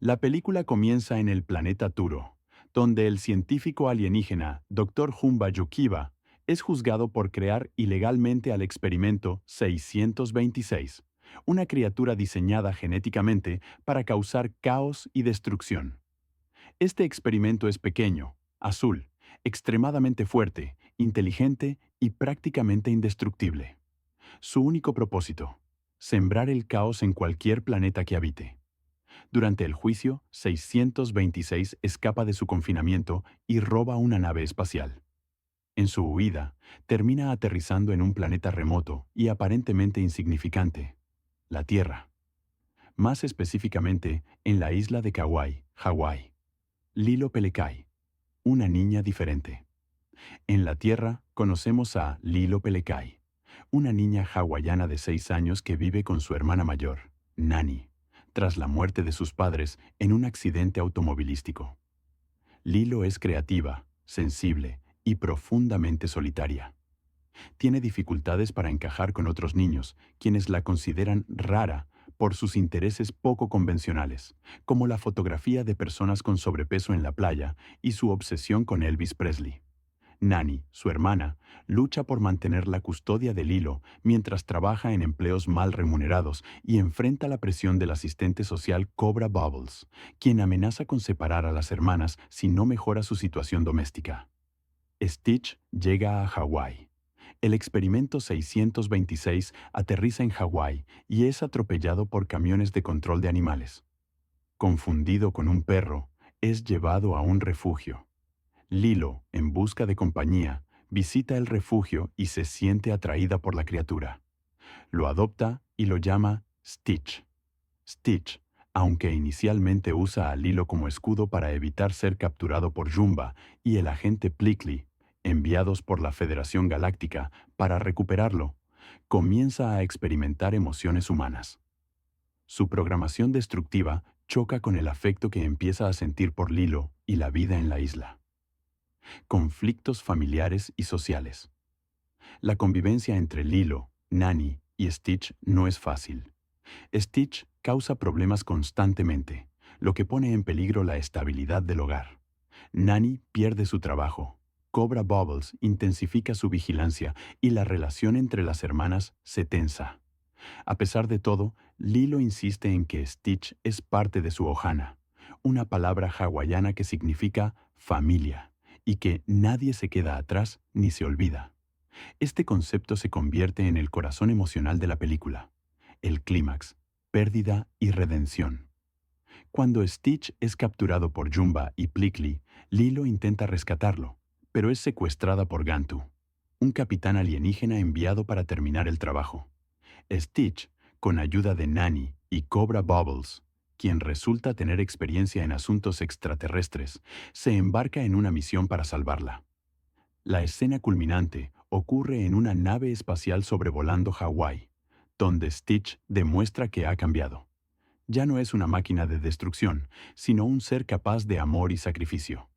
La película comienza en el planeta Turo, donde el científico alienígena Dr. Jumba Yukiba es juzgado por crear ilegalmente al experimento 626, una criatura diseñada genéticamente para causar caos y destrucción. Este experimento es pequeño, azul, extremadamente fuerte, inteligente y prácticamente indestructible. Su único propósito: sembrar el caos en cualquier planeta que habite. Durante el juicio, 626 escapa de su confinamiento y roba una nave espacial. En su huida, termina aterrizando en un planeta remoto y aparentemente insignificante, la Tierra. Más específicamente, en la isla de Kauai, Hawái. Lilo Pelekai, una niña diferente. En la Tierra, conocemos a Lilo Pelekai, una niña hawaiana de 6 años que vive con su hermana mayor, Nani, tras la muerte de sus padres en un accidente automovilístico. Lilo es creativa, sensible y profundamente solitaria. Tiene dificultades para encajar con otros niños, quienes la consideran rara por sus intereses poco convencionales, como la fotografía de personas con sobrepeso en la playa y su obsesión con Elvis Presley. Nani, su hermana, lucha por mantener la custodia de Lilo mientras trabaja en empleos mal remunerados y enfrenta la presión del asistente social Cobra Bubbles, quien amenaza con separar a las hermanas si no mejora su situación doméstica. Stitch llega a Hawái. El experimento 626 aterriza en Hawái y es atropellado por camiones de control de animales. Confundido con un perro, es llevado a un refugio. Lilo, en busca de compañía, visita el refugio y se siente atraída por la criatura. Lo adopta y lo llama Stitch. Stitch, aunque inicialmente usa a Lilo como escudo para evitar ser capturado por Jumba y el agente Plickly, enviados por la Federación Galáctica para recuperarlo, comienza a experimentar emociones humanas. Su programación destructiva choca con el afecto que empieza a sentir por Lilo y la vida en la isla. Conflictos familiares y sociales. La convivencia entre Lilo, Nani y Stitch no es fácil. Stitch causa problemas constantemente, lo que pone en peligro la estabilidad del hogar. Nani pierde su trabajo. Cobra Bubbles intensifica su vigilancia y la relación entre las hermanas se tensa. A pesar de todo, Lilo insiste en que Stitch es parte de su ohana, una palabra hawaiana que significa familia, y que nadie se queda atrás ni se olvida. Este concepto se convierte en el corazón emocional de la película. El clímax, pérdida y redención. Cuando Stitch es capturado por Jumba y Plickly, Lilo intenta rescatarlo, pero es secuestrada por Gantu, un capitán alienígena enviado para terminar el trabajo. Stitch, con ayuda de Nani y Cobra Bubbles, quien resulta tener experiencia en asuntos extraterrestres, se embarca en una misión para salvarla. La escena culminante ocurre en una nave espacial sobrevolando Hawái, donde Stitch demuestra que ha cambiado. Ya no es una máquina de destrucción, sino un ser capaz de amor y sacrificio.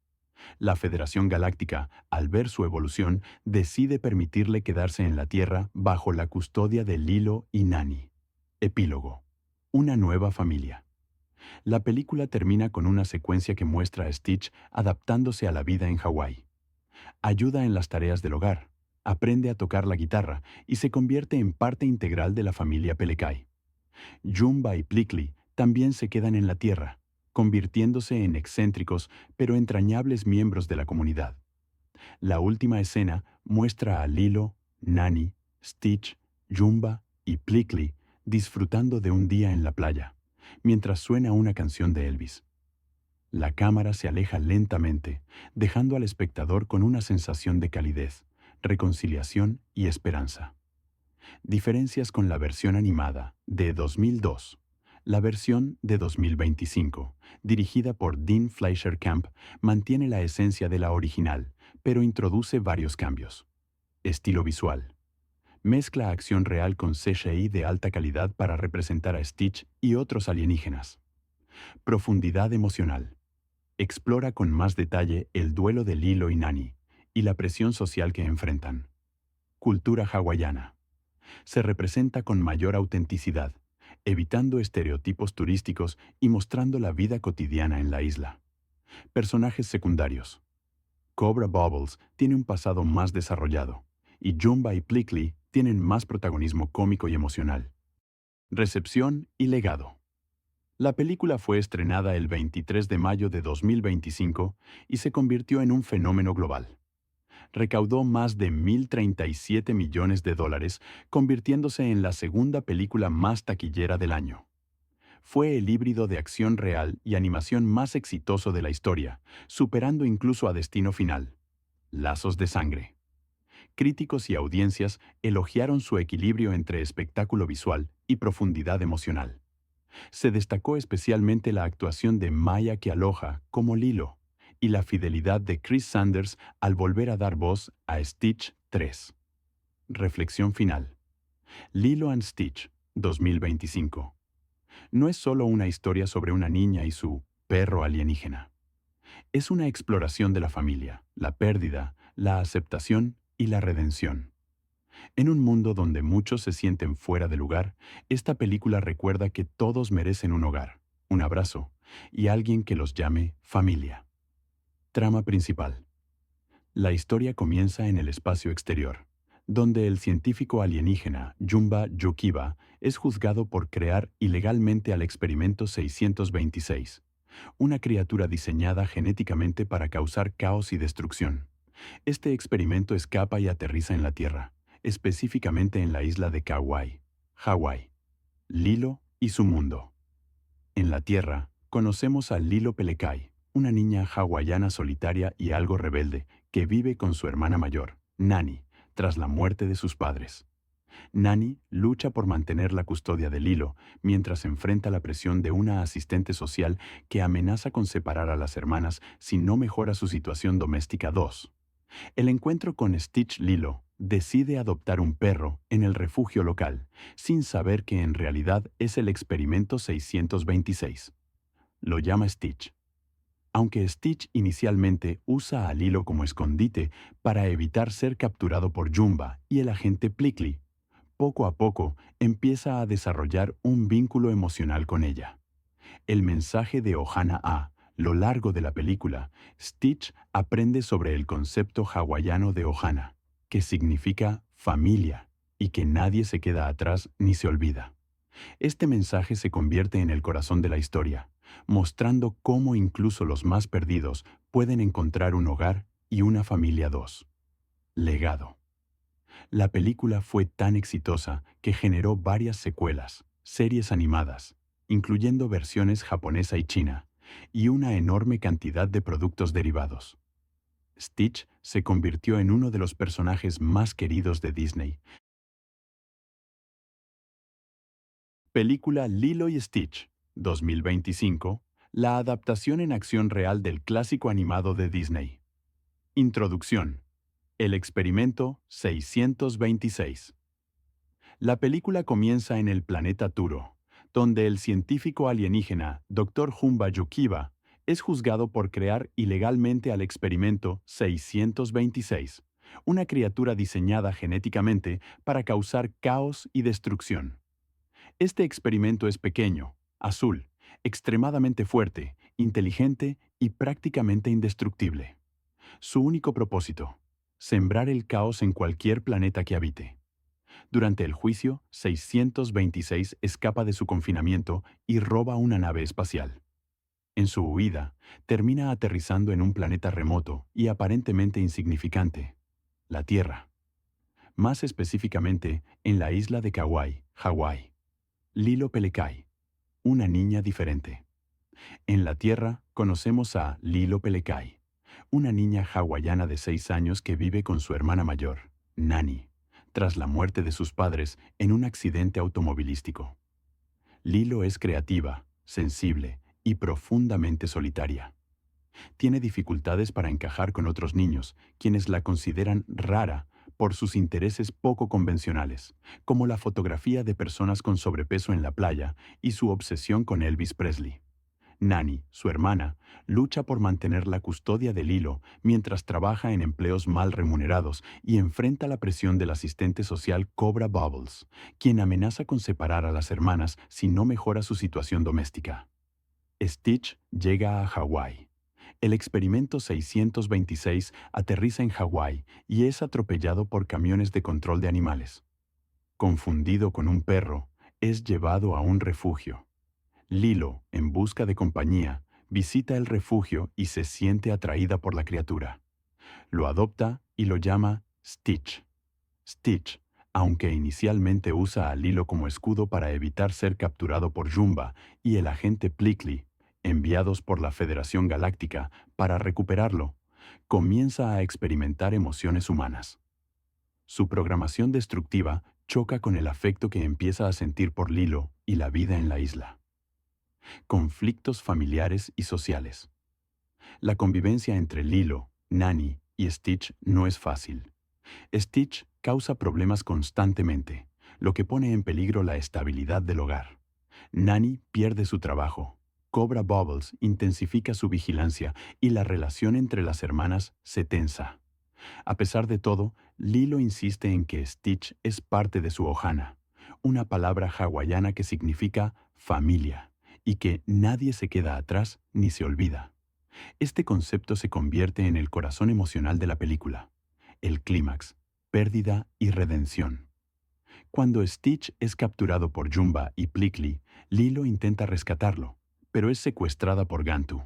La Federación Galáctica, al ver su evolución, decide permitirle quedarse en la Tierra bajo la custodia de Lilo y Nani. Epílogo. Una nueva familia. La película termina con una secuencia que muestra a Stitch adaptándose a la vida en Hawái. Ayuda en las tareas del hogar, aprende a tocar la guitarra y se convierte en parte integral de la familia Pelekai. Jumba y Plickly también se quedan en la Tierra, convirtiéndose en excéntricos pero entrañables miembros de la comunidad. La última escena muestra a Lilo, Nani, Stitch, Jumba y Plickly disfrutando de un día en la playa, mientras suena una canción de Elvis. La cámara se aleja lentamente, dejando al espectador con una sensación de calidez, reconciliación y esperanza. Diferencias con la versión animada de 2002. La versión de 2025, dirigida por Dean Fleischer Camp, mantiene la esencia de la original, pero introduce varios cambios. Estilo visual. Mezcla acción real con CGI de alta calidad para representar a Stitch y otros alienígenas. Profundidad emocional. Explora con más detalle el duelo de Lilo y Nani y la presión social que enfrentan. Cultura hawaiana. Se representa con mayor autenticidad, evitando estereotipos turísticos y mostrando la vida cotidiana en la isla. Personajes secundarios. Cobra Bubbles tiene un pasado más desarrollado, y Jumba y Plickly tienen más protagonismo cómico y emocional. Recepción y legado. La película fue estrenada el 23 de mayo de 2025 y se convirtió en un fenómeno global. Recaudó más de $1,037 millones, convirtiéndose en la segunda película más taquillera del año. Fue el híbrido de acción real y animación más exitoso de la historia, superando incluso a Destino Final. Lazos de sangre. Críticos y audiencias elogiaron su equilibrio entre espectáculo visual y profundidad emocional. Se destacó especialmente la actuación de Maya Kealoha como Lilo y la fidelidad de Chris Sanders al volver a dar voz a Stitch 3. Reflexión final. Lilo and Stitch, 2025. No es solo una historia sobre una niña y su perro alienígena. Es una exploración de la familia, la pérdida, la aceptación y la redención. En un mundo donde muchos se sienten fuera de lugar, esta película recuerda que todos merecen un hogar, un abrazo y alguien que los llame familia. Trama principal. La historia comienza en el espacio exterior, donde el científico alienígena Jumba Yukiba es juzgado por crear ilegalmente al experimento 626, una criatura diseñada genéticamente para causar caos y destrucción. Este experimento escapa y aterriza en la Tierra, específicamente en la isla de Kauai, Hawái. Lilo y su mundo. En la Tierra, conocemos a Lilo Pelekai, una niña hawaiana solitaria y algo rebelde que vive con su hermana mayor, Nani, tras la muerte de sus padres. Nani lucha por mantener la custodia de Lilo mientras enfrenta la presión de una asistente social que amenaza con separar a las hermanas si no mejora su situación doméstica. 2. El encuentro con Stitch. Lilo decide adoptar un perro en el refugio local, sin saber que en realidad es el experimento 626. Lo llama Stitch. Aunque Stitch inicialmente usa a Lilo como escondite para evitar ser capturado por Jumba y el agente Plickly, poco a poco empieza a desarrollar un vínculo emocional con ella. El mensaje de Ohana a lo largo de la película, Stitch aprende sobre el concepto hawaiano de Ohana, que significa familia y que nadie se queda atrás ni se olvida. Este mensaje se convierte en el corazón de la historia, mostrando cómo incluso los más perdidos pueden encontrar un hogar y una familia. 2. Legado. La película fue tan exitosa que generó varias secuelas, series animadas, incluyendo versiones japonesa y china, y una enorme cantidad de productos derivados. Stitch se convirtió en uno de los personajes más queridos de Disney. Película Lilo y Stitch, 2025, la adaptación en acción real del clásico animado de Disney. Introducción. El experimento 626. La película comienza en el planeta Turo, donde el científico alienígena Dr. Jumba Yukiba es juzgado por crear ilegalmente al experimento 626, una criatura diseñada genéticamente para causar caos y destrucción. Este experimento es pequeño, azul, extremadamente fuerte, inteligente y prácticamente indestructible. Su único propósito: sembrar el caos en cualquier planeta que habite. Durante el juicio, 626 escapa de su confinamiento y roba una nave espacial. En su huida, termina aterrizando en un planeta remoto y aparentemente insignificante, la Tierra. Más específicamente, en la isla de Kauai, Hawái. Lilo Pelekai, una niña diferente. En la Tierra, conocemos a Lilo Pelekai, una niña hawaiana de 6 años que vive con su hermana mayor, Nani, tras la muerte de sus padres en un accidente automovilístico. Lilo es creativa, sensible y profundamente solitaria. Tiene dificultades para encajar con otros niños, quienes la consideran rara por sus intereses poco convencionales, como la fotografía de personas con sobrepeso en la playa y su obsesión con Elvis Presley. Nani, su hermana, lucha por mantener la custodia de Lilo mientras trabaja en empleos mal remunerados y enfrenta la presión del asistente social Cobra Bubbles, quien amenaza con separar a las hermanas si no mejora su situación doméstica. Stitch llega a Hawái. El experimento 626 aterriza en Hawái y es atropellado por camiones de control de animales. Confundido con un perro, es llevado a un refugio. Lilo, en busca de compañía, visita el refugio y se siente atraída por la criatura. Lo adopta y lo llama Stitch. Stitch, aunque inicialmente usa a Lilo como escudo para evitar ser capturado por Jumba y el agente Plickly, enviados por la Federación Galáctica para recuperarlo, comienza a experimentar emociones humanas. Su programación destructiva choca con el afecto que empieza a sentir por Lilo y la vida en la isla. Conflictos familiares y sociales. La convivencia entre Lilo, Nani y Stitch no es fácil. Stitch causa problemas constantemente, lo que pone en peligro la estabilidad del hogar. Nani pierde su trabajo. Cobra Bubbles intensifica su vigilancia y la relación entre las hermanas se tensa. A pesar de todo, Lilo insiste en que Stitch es parte de su ohana, una palabra hawaiana que significa familia, y que nadie se queda atrás ni se olvida. Este concepto se convierte en el corazón emocional de la película, el clímax, pérdida y redención. Cuando Stitch es capturado por Jumba y Plickly, Lilo intenta rescatarlo, pero es secuestrada por Gantu,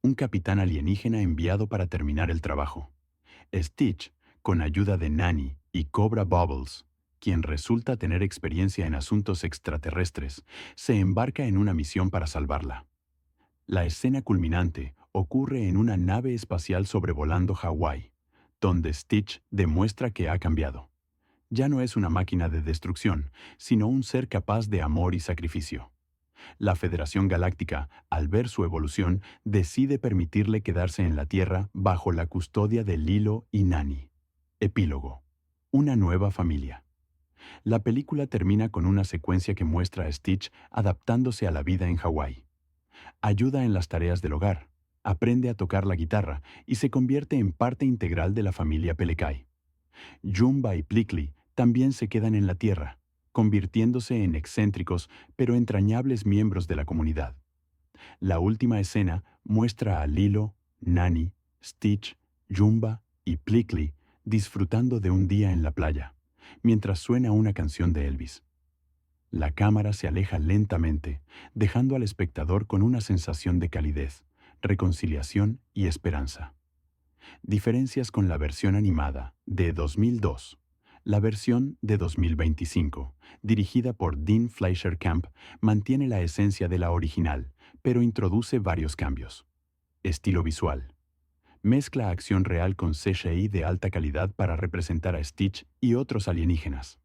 un capitán alienígena enviado para terminar el trabajo. Stitch, con ayuda de Nani y Cobra Bubbles, quien resulta tener experiencia en asuntos extraterrestres, se embarca en una misión para salvarla. La escena culminante ocurre en una nave espacial sobrevolando Hawái, donde Stitch demuestra que ha cambiado. Ya no es una máquina de destrucción, sino un ser capaz de amor y sacrificio. La Federación Galáctica, al ver su evolución, decide permitirle quedarse en la Tierra bajo la custodia de Lilo y Nani. Epílogo. Una nueva familia. La película termina con una secuencia que muestra a Stitch adaptándose a la vida en Hawái. Ayuda en las tareas del hogar, aprende a tocar la guitarra y se convierte en parte integral de la familia Pelekai. Jumba y Plickly también se quedan en la Tierra, convirtiéndose en excéntricos pero entrañables miembros de la comunidad. La última escena muestra a Lilo, Nani, Stitch, Jumba y Plickly disfrutando de un día en la playa, mientras suena una canción de Elvis. La cámara se aleja lentamente, dejando al espectador con una sensación de calidez, reconciliación y esperanza. Diferencias con la versión animada de 2002. La versión de 2025, dirigida por Dean Fleischer Camp, mantiene la esencia de la original, pero introduce varios cambios. Estilo visual. Mezcla acción real con CGI de alta calidad para representar a Stitch y otros alienígenas.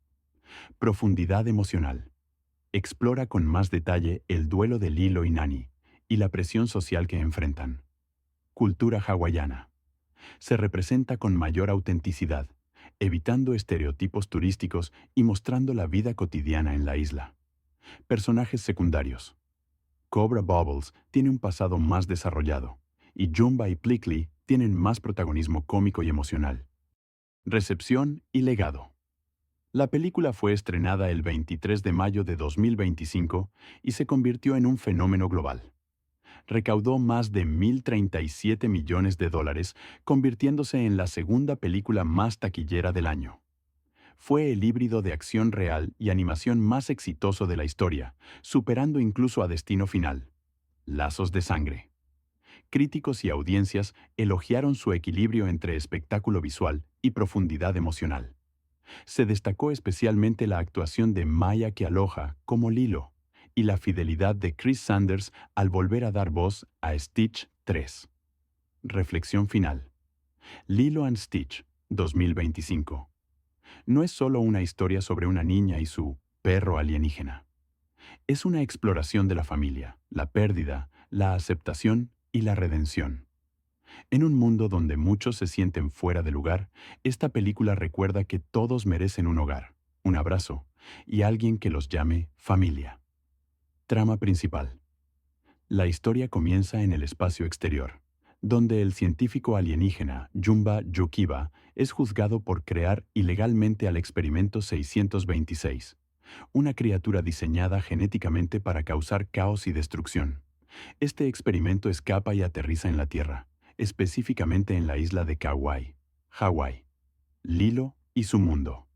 Profundidad emocional. Explora con más detalle el duelo de Lilo y Nani y la presión social que enfrentan. Cultura hawaiana. Se representa con mayor autenticidad, evitando estereotipos turísticos y mostrando la vida cotidiana en la isla. Personajes secundarios. Cobra Bubbles tiene un pasado más desarrollado, y Jumba y Plickly tienen más protagonismo cómico y emocional. Recepción y legado. La película fue estrenada el 23 de mayo de 2025 y se convirtió en un fenómeno global. Recaudó más de $1,037 millones, convirtiéndose en la segunda película más taquillera del año. Fue el híbrido de acción real y animación más exitoso de la historia, superando incluso a Destino Final. Lazos de sangre. Críticos y audiencias elogiaron su equilibrio entre espectáculo visual y profundidad emocional. Se destacó especialmente la actuación de Maya Kealoha como Lilo y la fidelidad de Chris Sanders al volver a dar voz a Stitch 3. Reflexión final. Lilo and Stitch, 2025. No es solo una historia sobre una niña y su perro alienígena. Es una exploración de la familia, la pérdida, la aceptación y la redención. En un mundo donde muchos se sienten fuera de lugar, esta película recuerda que todos merecen un hogar, un abrazo y alguien que los llame familia. Trama principal. La historia comienza en el espacio exterior, donde el científico alienígena Jumba Yukiba es juzgado por crear ilegalmente al experimento 626, una criatura diseñada genéticamente para causar caos y destrucción. Este experimento escapa y aterriza en la Tierra, específicamente en la isla de Kauai, Hawái. Lilo y su mundo.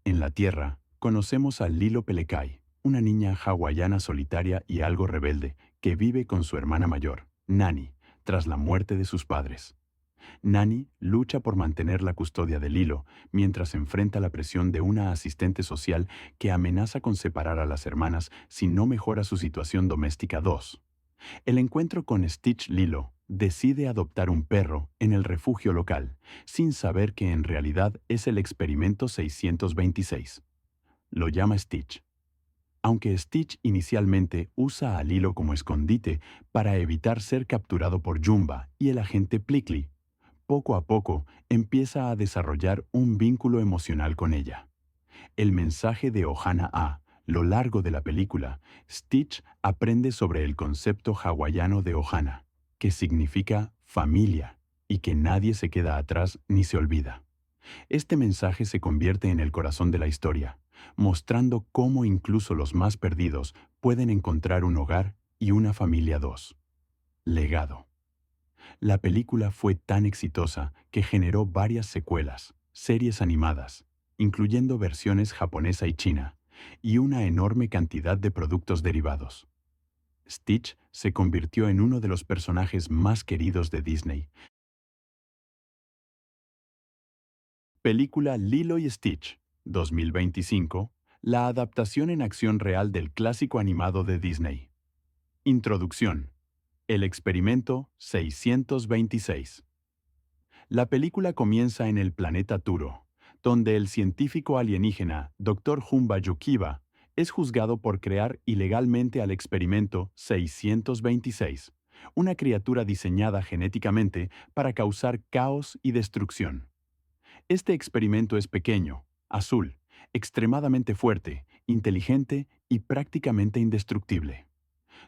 En la Tierra, conocemos a Lilo Pelekai, una niña hawaiana solitaria y algo rebelde que vive con su hermana mayor, Nani, tras la muerte de sus padres. Nani lucha por mantener la custodia de Lilo mientras enfrenta la presión de una asistente social que amenaza con separar a las hermanas si no mejora su situación doméstica. 2. El encuentro con Stitch. Lilo decide adoptar un perro en el refugio local, sin saber que en realidad es el experimento 626. Lo llama Stitch. Aunque Stitch inicialmente usa a Lilo como escondite para evitar ser capturado por Jumba y el agente Plickly, poco a poco empieza a desarrollar un vínculo emocional con ella. El mensaje de Ohana a lo largo de la película, Stitch aprende sobre el concepto hawaiano de Ohana, que significa familia, y que nadie se queda atrás ni se olvida. Este mensaje se convierte en el corazón de la historia, mostrando cómo incluso los más perdidos pueden encontrar un hogar y una familia. 2. Legado. La película fue tan exitosa que generó varias secuelas, series animadas, incluyendo versiones japonesa y china, y una enorme cantidad de productos derivados. Stitch se convirtió en uno de los personajes más queridos de Disney. Película Lilo y Stitch, 2025, la adaptación en acción real del clásico animado de Disney. Introducción. El experimento 626. La película comienza en el planeta Turo, donde el científico alienígena Dr. Jumba Yukiba es juzgado por crear ilegalmente al experimento 626, una criatura diseñada genéticamente para causar caos y destrucción. Este experimento es pequeño, azul, extremadamente fuerte, inteligente y prácticamente indestructible.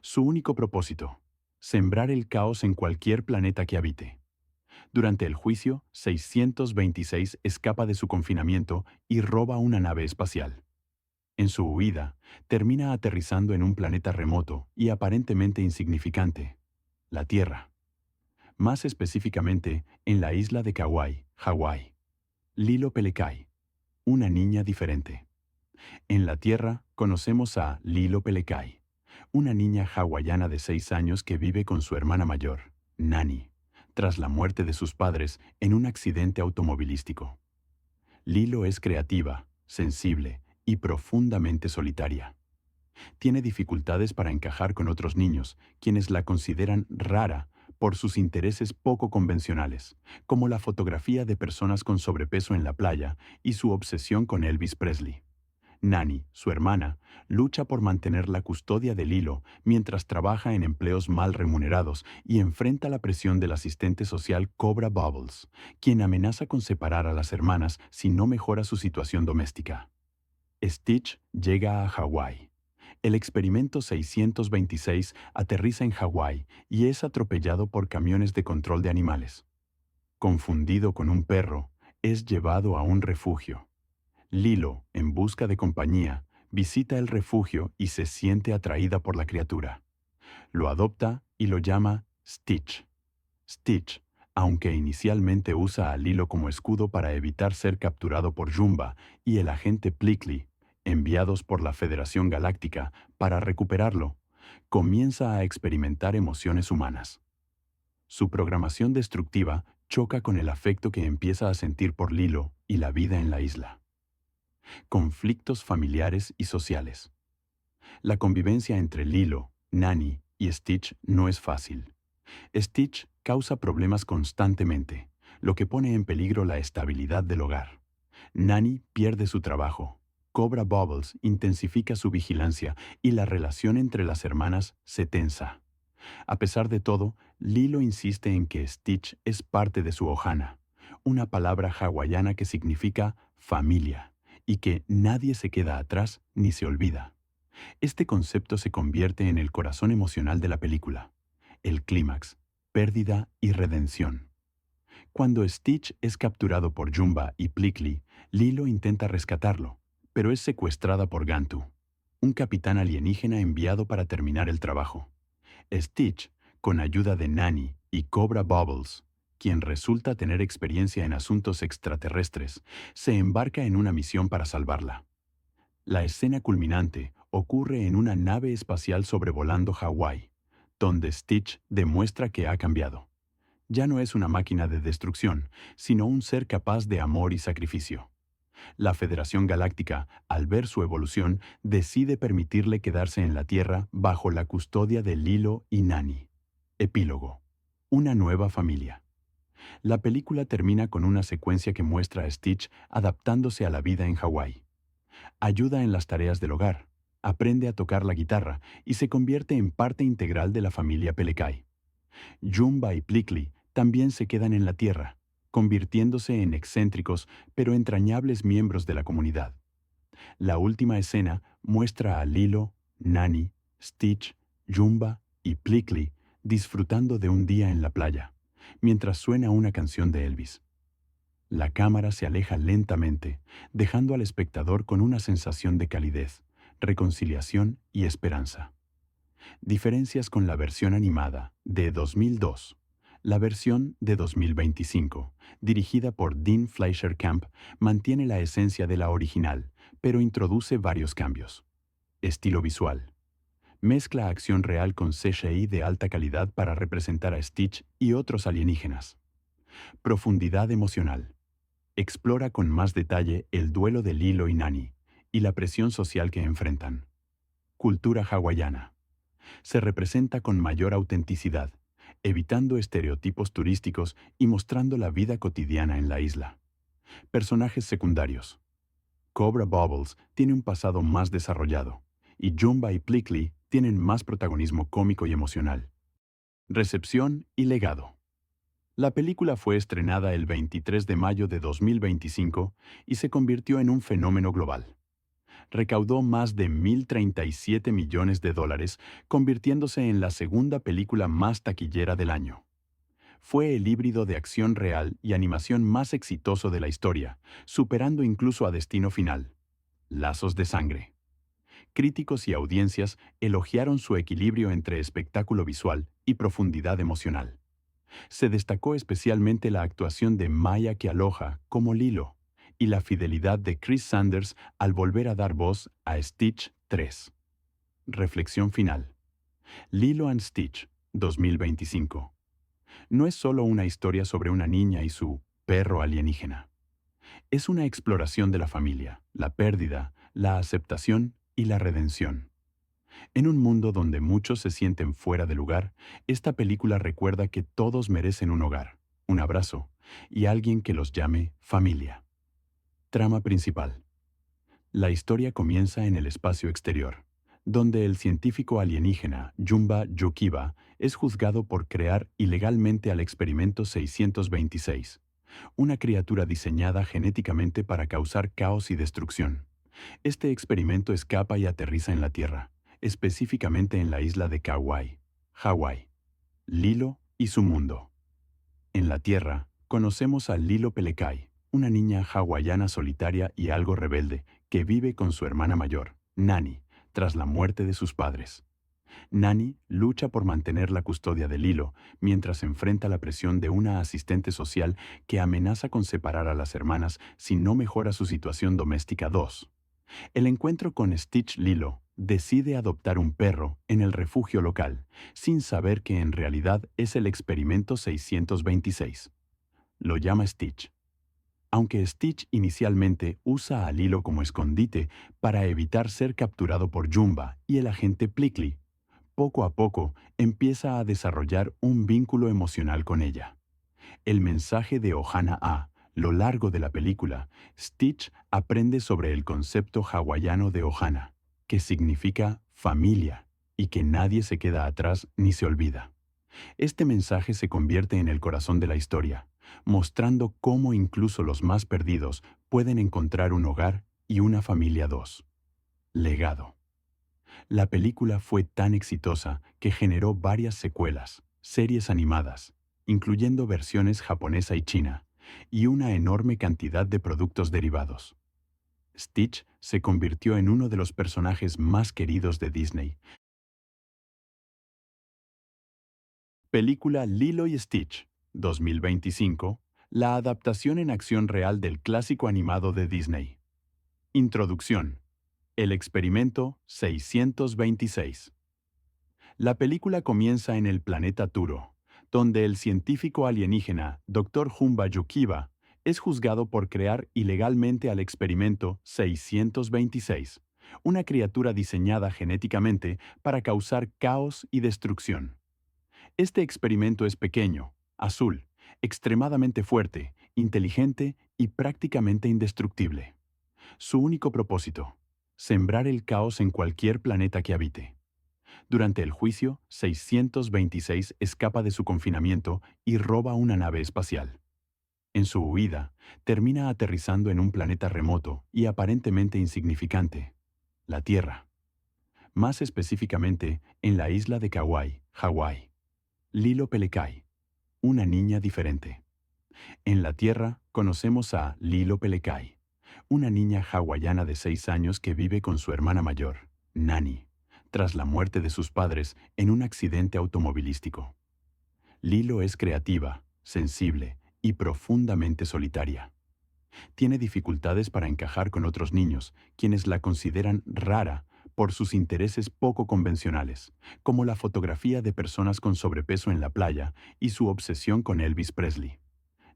Su único propósito: sembrar el caos en cualquier planeta que habite. Durante el juicio, 626 escapa de su confinamiento y roba una nave espacial. En su huida, termina aterrizando en un planeta remoto y aparentemente insignificante, la Tierra. Más específicamente, en la isla de Kauai, Hawái. Lilo Pelekai, una niña diferente. En la Tierra, conocemos a Lilo Pelekai, una niña hawaiana de 6 años que vive con su hermana mayor, Nani, tras la muerte de sus padres en un accidente automovilístico. Lilo es creativa, sensible y profundamente solitaria. Tiene dificultades para encajar con otros niños, quienes la consideran rara por sus intereses poco convencionales, como la fotografía de personas con sobrepeso en la playa y su obsesión con Elvis Presley. Nani, su hermana, lucha por mantener la custodia de Lilo mientras trabaja en empleos mal remunerados y enfrenta la presión del asistente social Cobra Bubbles, quien amenaza con separar a las hermanas si no mejora su situación doméstica. Stitch llega a Hawái. El experimento 626 aterriza en Hawái y es atropellado por camiones de control de animales. Confundido con un perro, es llevado a un refugio. Lilo, en busca de compañía, visita el refugio y se siente atraída por la criatura. Lo adopta y lo llama Stitch. Stitch, aunque inicialmente usa a Lilo como escudo para evitar ser capturado por Jumba y el agente Plickly, enviados por la Federación Galáctica para recuperarlo, comienza a experimentar emociones humanas. Su programación destructiva choca con el afecto que empieza a sentir por Lilo y la vida en la isla. Conflictos familiares y sociales. La convivencia entre Lilo, Nani y Stitch no es fácil. Stitch causa problemas constantemente, lo que pone en peligro la estabilidad del hogar. Nani pierde su trabajo. Cobra Bubbles intensifica su vigilancia y la relación entre las hermanas se tensa. A pesar de todo, Lilo insiste en que Stitch es parte de su ohana, una palabra hawaiana que significa familia, y que nadie se queda atrás ni se olvida. Este concepto se convierte en el corazón emocional de la película, el clímax, pérdida y redención. Cuando Stitch es capturado por Jumba y Plickly, Lilo intenta rescatarlo, pero es secuestrada por Gantu, un capitán alienígena enviado para terminar el trabajo. Stitch, con ayuda de Nani y Cobra Bubbles, quien resulta tener experiencia en asuntos extraterrestres, se embarca en una misión para salvarla. La escena culminante ocurre en una nave espacial sobrevolando Hawái, donde Stitch demuestra que ha cambiado. Ya no es una máquina de destrucción, sino un ser capaz de amor y sacrificio. La Federación Galáctica, al ver su evolución, decide permitirle quedarse en la Tierra bajo la custodia de Lilo y Nani. Epílogo. Una nueva familia. La película termina con una secuencia que muestra a Stitch adaptándose a la vida en Hawái. Ayuda en las tareas del hogar, aprende a tocar la guitarra y se convierte en parte integral de la familia Pelekai. Jumba y Plickly también se quedan en la Tierra, convirtiéndose en excéntricos pero entrañables miembros de la comunidad. La última escena muestra a Lilo, Nani, Stitch, Jumba y Plickly disfrutando de un día en la playa, mientras suena una canción de Elvis. La cámara se aleja lentamente, dejando al espectador con una sensación de calidez, reconciliación y esperanza. Diferencias con la versión animada de 2002. La versión de 2025, dirigida por Dean Fleischer Camp, mantiene la esencia de la original, pero introduce varios cambios. Estilo visual. Mezcla acción real con CGI de alta calidad para representar a Stitch y otros alienígenas. Profundidad emocional. Explora con más detalle el duelo de Lilo y Nani y la presión social que enfrentan. Cultura hawaiana. Se representa con mayor autenticidad, evitando estereotipos turísticos y mostrando la vida cotidiana en la isla. Personajes secundarios. Cobra Bubbles tiene un pasado más desarrollado, y Jumba y Plickly tienen más protagonismo cómico y emocional. Recepción y legado. La película fue estrenada el 23 de mayo de 2025 y se convirtió en un fenómeno global. Recaudó más de $1,037 millones, convirtiéndose en la segunda película más taquillera del año. Fue el híbrido de acción real y animación más exitoso de la historia, superando incluso a Destino Final. Lazos de sangre. Críticos y audiencias elogiaron su equilibrio entre espectáculo visual y profundidad emocional. Se destacó especialmente la actuación de Maya Kealoha como Lilo y la fidelidad de Chris Sanders al volver a dar voz a Stitch 3. Reflexión final. Lilo and Stitch, 2025. No es solo una historia sobre una niña y su perro alienígena. Es una exploración de la familia, la pérdida, la aceptación y la redención. En un mundo donde muchos se sienten fuera de lugar, esta película recuerda que todos merecen un hogar, un abrazo y alguien que los llame familia. Trama principal. La historia comienza en el espacio exterior, donde el científico alienígena Jumba Yukiba es juzgado por crear ilegalmente al experimento 626, una criatura diseñada genéticamente para causar caos y destrucción. Este experimento escapa y aterriza en la Tierra, específicamente en la isla de Kauai, Hawái. Lilo y su mundo. En la Tierra, conocemos a Lilo Pelekai, una niña hawaiana solitaria y algo rebelde que vive con su hermana mayor, Nani, tras la muerte de sus padres. Nani lucha por mantener la custodia de Lilo mientras enfrenta la presión de una asistente social que amenaza con separar a las hermanas si no mejora su situación doméstica. 2. El encuentro con Stitch. Lilo decide adoptar un perro en el refugio local, sin saber que en realidad es el experimento 626. Lo llama Stitch. Aunque Stitch inicialmente usa a Lilo como escondite para evitar ser capturado por Jumba y el agente Plickly, poco a poco empieza a desarrollar un vínculo emocional con ella. El mensaje de Ohana a lo largo de la película, Stitch aprende sobre el concepto hawaiano de Ohana, que significa familia, y que nadie se queda atrás ni se olvida. Este mensaje se convierte en el corazón de la historia, mostrando cómo incluso los más perdidos pueden encontrar un hogar y una familia. 2. Legado. La película fue tan exitosa que generó varias secuelas, series animadas, incluyendo versiones japonesa y china, y una enorme cantidad de productos derivados. Stitch se convirtió en uno de los personajes más queridos de Disney. Película Lilo y Stitch, 2025, la adaptación en acción real del clásico animado de Disney. Introducción. El experimento 626. La película comienza en el planeta Turo, donde el científico alienígena Dr. Jumba Yukiba es juzgado por crear ilegalmente al experimento 626, una criatura diseñada genéticamente para causar caos y destrucción. Este experimento es pequeño, azul, extremadamente fuerte, inteligente y prácticamente indestructible. Su único propósito: sembrar el caos en cualquier planeta que habite. Durante el juicio, 626 escapa de su confinamiento y roba una nave espacial. En su huida, termina aterrizando en un planeta remoto y aparentemente insignificante, la Tierra. Más específicamente, en la isla de Kauai, Hawái. Lilo Pelekai, una niña diferente. En la Tierra, conocemos a Lilo Pelekai, una niña hawaiana de 6 años que vive con su hermana mayor, Nani, tras la muerte de sus padres en un accidente automovilístico. Lilo es creativa, sensible y profundamente solitaria. Tiene dificultades para encajar con otros niños, quienes la consideran rara por sus intereses poco convencionales, como la fotografía de personas con sobrepeso en la playa y su obsesión con Elvis Presley.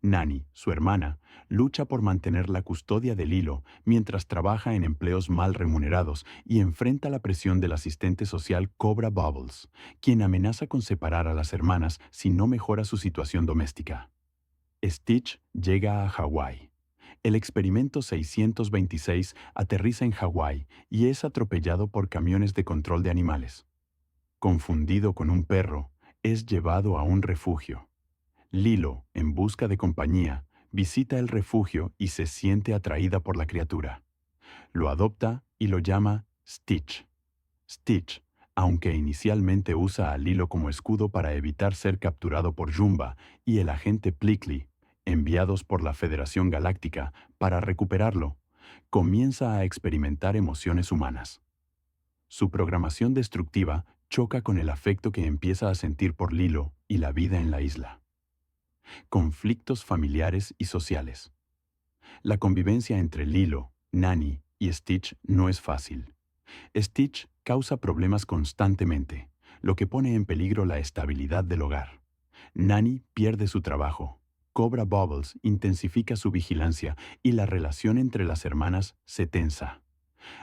Nani, su hermana, lucha por mantener la custodia de Lilo mientras trabaja en empleos mal remunerados y enfrenta la presión del asistente social Cobra Bubbles, quien amenaza con separar a las hermanas si no mejora su situación doméstica. Stitch llega a Hawái. El experimento 626 aterriza en Hawái y es atropellado por camiones de control de animales. Confundido con un perro, es llevado a un refugio. Lilo, en busca de compañía, visita el refugio y se siente atraída por la criatura. Lo adopta y lo llama Stitch. Stitch, aunque inicialmente usa a Lilo como escudo para evitar ser capturado por Jumba y el agente Plickly, enviados por la Federación Galáctica para recuperarlo, comienza a experimentar emociones humanas. Su programación destructiva choca con el afecto que empieza a sentir por Lilo y la vida en la isla. Conflictos familiares y sociales. La convivencia entre Lilo, Nani y Stitch no es fácil. Stitch causa problemas constantemente, lo que pone en peligro la estabilidad del hogar. Nani pierde su trabajo. Cobra Bubbles intensifica su vigilancia y la relación entre las hermanas se tensa.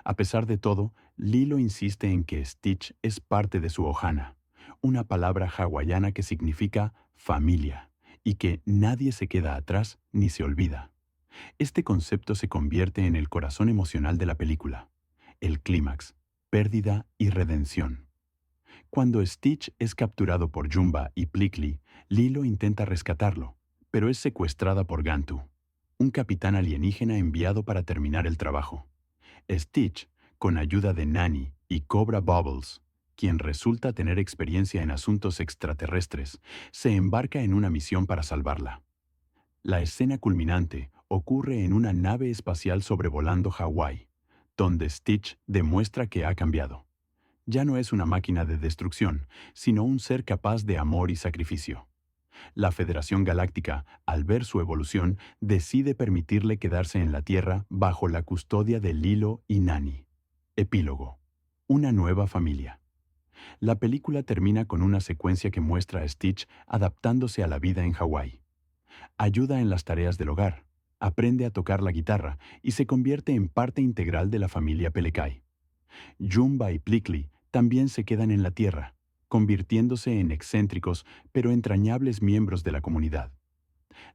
A pesar de todo, Lilo insiste en que Stitch es parte de su ohana, una palabra hawaiana que significa familia, y que nadie se queda atrás ni se olvida. Este concepto se convierte en el corazón emocional de la película, el clímax, pérdida y redención. Cuando Stitch es capturado por Jumba y Plickly, Lilo intenta rescatarlo, pero es secuestrada por Gantu, un capitán alienígena enviado para terminar el trabajo. Stitch, con ayuda de Nani y Cobra Bubbles, quien resulta tener experiencia en asuntos extraterrestres, se embarca en una misión para salvarla. La escena culminante ocurre en una nave espacial sobrevolando Hawái, donde Stitch demuestra que ha cambiado. Ya no es una máquina de destrucción, sino un ser capaz de amor y sacrificio. La Federación Galáctica, al ver su evolución, decide permitirle quedarse en la Tierra bajo la custodia de Lilo y Nani. Epílogo. Una nueva familia. La película termina con una secuencia que muestra a Stitch adaptándose a la vida en Hawái. Ayuda en las tareas del hogar, aprende a tocar la guitarra y se convierte en parte integral de la familia Pelekai. Jumba y Plickly también se quedan en la Tierra, convirtiéndose en excéntricos pero entrañables miembros de la comunidad.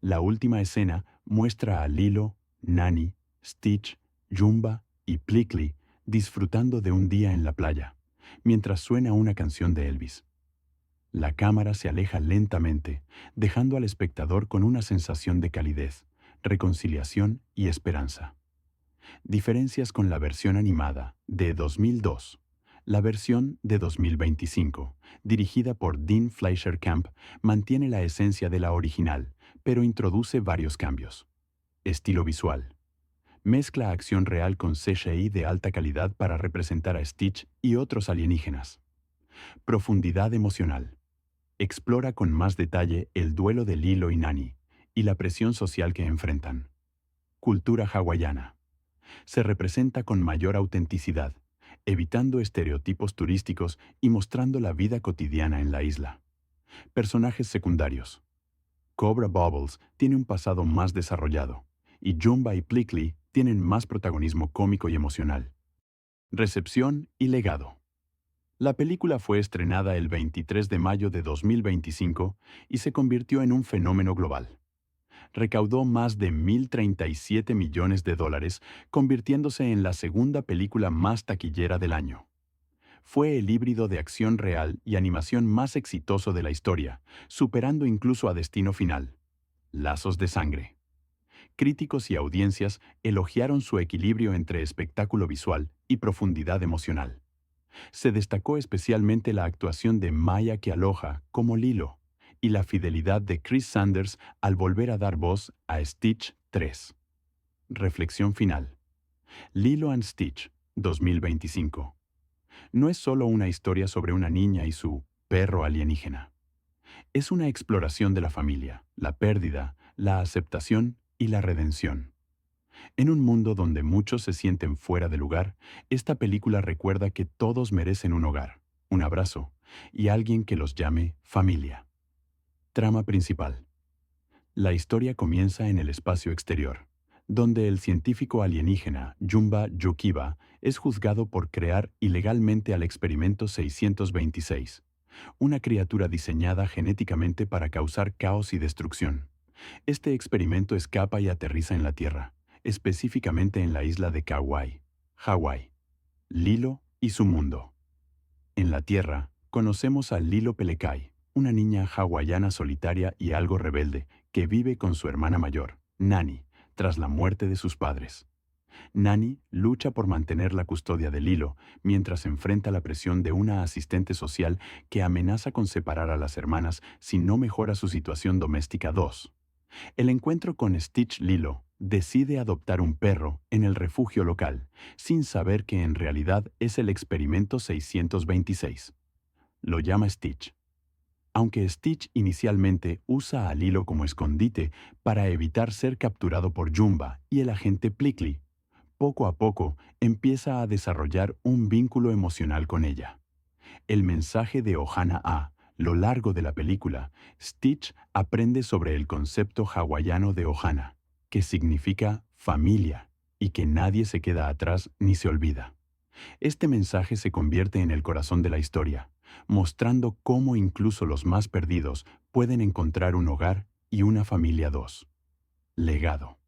La última escena muestra a Lilo, Nani, Stitch, Jumba y Plickly disfrutando de un día en la playa, mientras suena una canción de Elvis. La cámara se aleja lentamente, dejando al espectador con una sensación de calidez, reconciliación y esperanza. Diferencias con la versión animada de 2002. La versión de 2025, dirigida por Dean Fleischer Camp, mantiene la esencia de la original, pero introduce varios cambios. Estilo visual. Mezcla acción real con CGI de alta calidad para representar a Stitch y otros alienígenas. Profundidad emocional. Explora con más detalle el duelo de Lilo y Nani y la presión social que enfrentan. Cultura hawaiana. Se representa con mayor autenticidad, evitando estereotipos turísticos y mostrando la vida cotidiana en la isla. Personajes secundarios. Cobra Bubbles tiene un pasado más desarrollado, y Jumba y Plickly tienen más protagonismo cómico y emocional. Recepción y legado. La película fue estrenada el 23 de mayo de 2025 y se convirtió en un fenómeno global. Recaudó más de $1,037 millones, convirtiéndose en la segunda película más taquillera del año. Fue el híbrido de acción real y animación más exitoso de la historia, superando incluso a Destino Final. Lazos de sangre. Críticos y audiencias elogiaron su equilibrio entre espectáculo visual y profundidad emocional. Se destacó especialmente la actuación de Maya Kealoha como Lilo y la fidelidad de Chris Sanders al volver a dar voz a Stitch 3. Reflexión final. Lilo and Stitch, 2025. No es solo una historia sobre una niña y su perro alienígena. Es una exploración de la familia, la pérdida, la aceptación y la redención. En un mundo donde muchos se sienten fuera de lugar, esta película recuerda que todos merecen un hogar, un abrazo y alguien que los llame familia. Trama principal. La historia comienza en el espacio exterior, donde el científico alienígena Jumba Yukiba es juzgado por crear ilegalmente al experimento 626, una criatura diseñada genéticamente para causar caos y destrucción. Este experimento escapa y aterriza en la Tierra, específicamente en la isla de Kauai, Hawái. Lilo y su mundo. En la Tierra, conocemos a Lilo Pelekai, una niña hawaiana solitaria y algo rebelde que vive con su hermana mayor, Nani, tras la muerte de sus padres. Nani lucha por mantener la custodia de Lilo mientras enfrenta la presión de una asistente social que amenaza con separar a las hermanas si no mejora su situación doméstica. 2. El encuentro con Stitch. Lilo decide adoptar un perro en el refugio local, sin saber que en realidad es el experimento 626. Lo llama Stitch. Aunque Stitch inicialmente usa a Lilo como escondite para evitar ser capturado por Jumba y el agente Plickly, poco a poco empieza a desarrollar un vínculo emocional con ella. El mensaje de Ohana a lo largo de la película, Stitch aprende sobre el concepto hawaiano de Ohana, que significa familia, y que nadie se queda atrás ni se olvida. Este mensaje se convierte en el corazón de la historia, mostrando cómo incluso los más perdidos pueden encontrar un hogar y una familia. 2. Legado.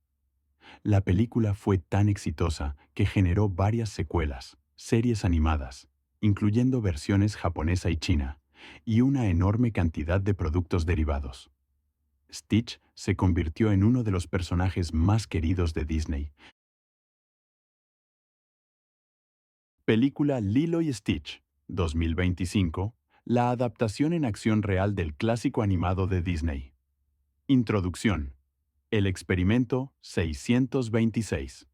La película fue tan exitosa que generó varias secuelas, series animadas, incluyendo versiones japonesa y china, y una enorme cantidad de productos derivados. Stitch se convirtió en uno de los personajes más queridos de Disney. Película Lilo y Stitch, 2025, la adaptación en acción real del clásico animado de Disney. Introducción. El experimento 626.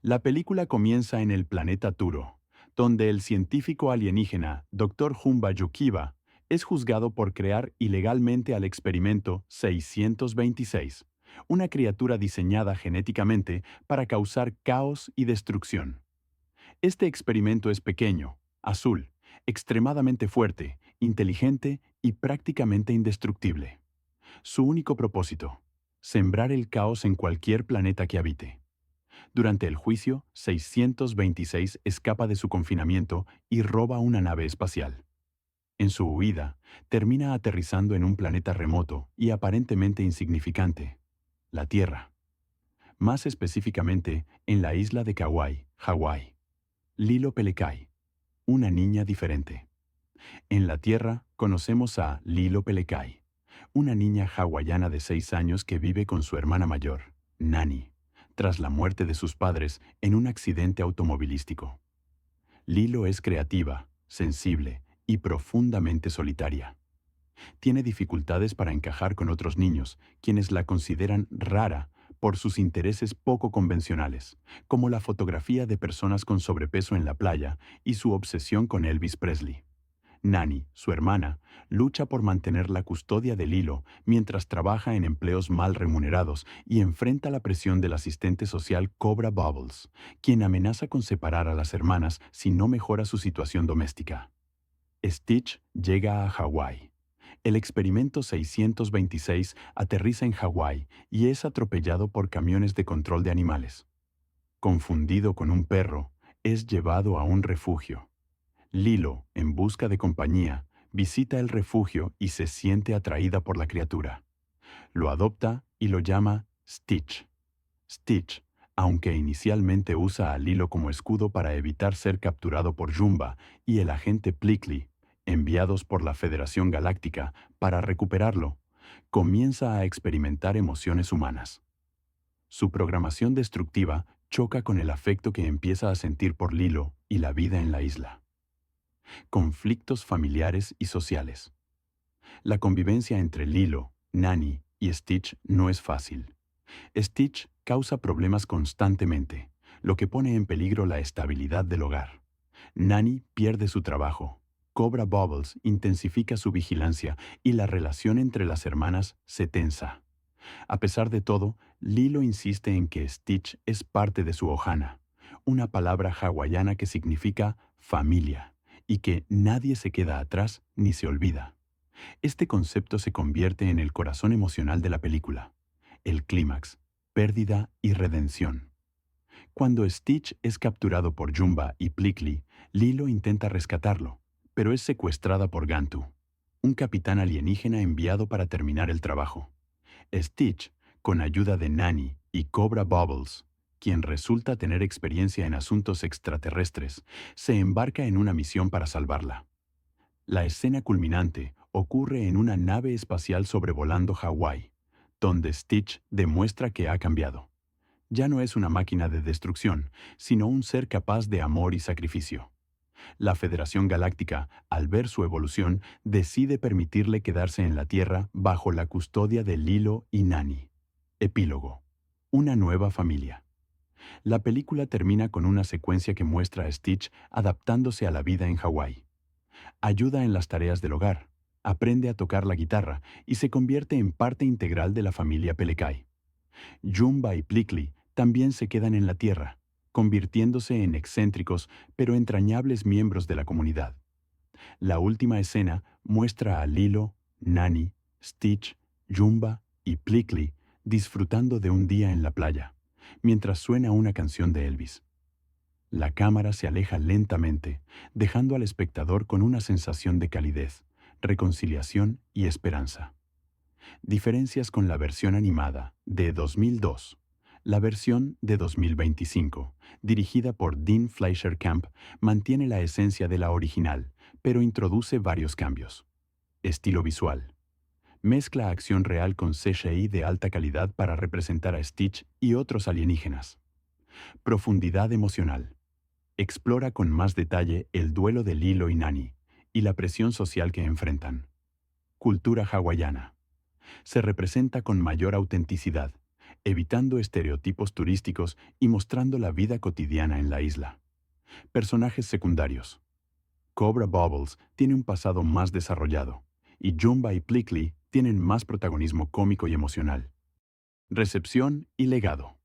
La película comienza en el planeta Turo, donde el científico alienígena Dr. Jumba Yukiba es juzgado por crear ilegalmente al experimento 626, una criatura diseñada genéticamente para causar caos y destrucción. Este experimento es pequeño, azul, extremadamente fuerte, inteligente y prácticamente indestructible. Su único propósito: sembrar el caos en cualquier planeta que habite. Durante el juicio, 626 escapa de su confinamiento y roba una nave espacial. En su huida, termina aterrizando en un planeta remoto y aparentemente insignificante, la Tierra. Más específicamente, en la isla de Kauai, Hawái. Lilo Pelekai, una niña diferente. En la Tierra, conocemos a Lilo Pelekai, una niña hawaiana de 6 años que vive con su hermana mayor, Nani, tras la muerte de sus padres en un accidente automovilístico. Lilo es creativa, sensible y profundamente solitaria. Tiene dificultades para encajar con otros niños, quienes la consideran rara por sus intereses poco convencionales, como la fotografía de personas con sobrepeso en la playa y su obsesión con Elvis Presley. Nani, su hermana, lucha por mantener la custodia de Lilo mientras trabaja en empleos mal remunerados y enfrenta la presión del asistente social Cobra Bubbles, quien amenaza con separar a las hermanas si no mejora su situación doméstica. Stitch llega a Hawái. El experimento 626 aterriza en Hawái y es atropellado por camiones de control de animales. Confundido con un perro, es llevado a un refugio. Lilo, en busca de compañía, visita el refugio y se siente atraída por la criatura. Lo adopta y lo llama Stitch. Stitch, aunque inicialmente usa a Lilo como escudo para evitar ser capturado por Jumba y el agente Plickly, enviados por la Federación Galáctica para recuperarlo, comienza a experimentar emociones humanas. Su programación destructiva choca con el afecto que empieza a sentir por Lilo y la vida en la isla. Conflictos familiares y sociales. La convivencia entre Lilo, Nani y Stitch no es fácil. Stitch causa problemas constantemente, lo que pone en peligro la estabilidad del hogar. Nani pierde su trabajo Cobra Bubbles intensifica su vigilancia y la relación entre las hermanas se tensa. A pesar de todo, Lilo insiste en que Stitch es parte de su ohana, una palabra hawaiana que significa familia, y que nadie se queda atrás ni se olvida. Este concepto se convierte en el corazón emocional de la película, el clímax, pérdida y redención. Cuando Stitch es capturado por Jumba y Plickly, Lilo intenta rescatarlo, pero es secuestrada por Gantu, un capitán alienígena enviado para terminar el trabajo. Stitch, con ayuda de Nani y Cobra Bubbles, quien resulta tener experiencia en asuntos extraterrestres, se embarca en una misión para salvarla. La escena culminante ocurre en una nave espacial sobrevolando Hawái, donde Stitch demuestra que ha cambiado. Ya no es una máquina de destrucción, sino un ser capaz de amor y sacrificio. La Federación Galáctica, al ver su evolución, decide permitirle quedarse en la Tierra bajo la custodia de Lilo y Nani. Epílogo. Una nueva familia. La película termina con una secuencia que muestra a Stitch adaptándose a la vida en Hawái. Ayuda en las tareas del hogar, aprende a tocar la guitarra y se convierte en parte integral de la familia Pelekai. Jumba y Plickly también se quedan en la Tierra, convirtiéndose en excéntricos pero entrañables miembros de la comunidad. La última escena muestra a Lilo, Nani, Stitch, Jumba y Plickly disfrutando de un día en la playa, mientras suena una canción de Elvis. La cámara se aleja lentamente, dejando al espectador con una sensación de calidez, reconciliación y esperanza. Diferencias con la versión animada de 2002. La versión de 2025, dirigida por Dean Fleischer Camp, mantiene la esencia de la original, pero introduce varios cambios. Estilo visual. Mezcla acción real con CGI de alta calidad para representar a Stitch y otros alienígenas. Profundidad emocional. Explora con más detalle el duelo de Lilo y Nani y la presión social que enfrentan. Cultura hawaiana. Se representa con mayor autenticidad, evitando estereotipos turísticos y mostrando la vida cotidiana en la isla. Personajes secundarios. Cobra Bubbles tiene un pasado más desarrollado, y Jumba y Plickly tienen más protagonismo cómico y emocional. Recepción y legado.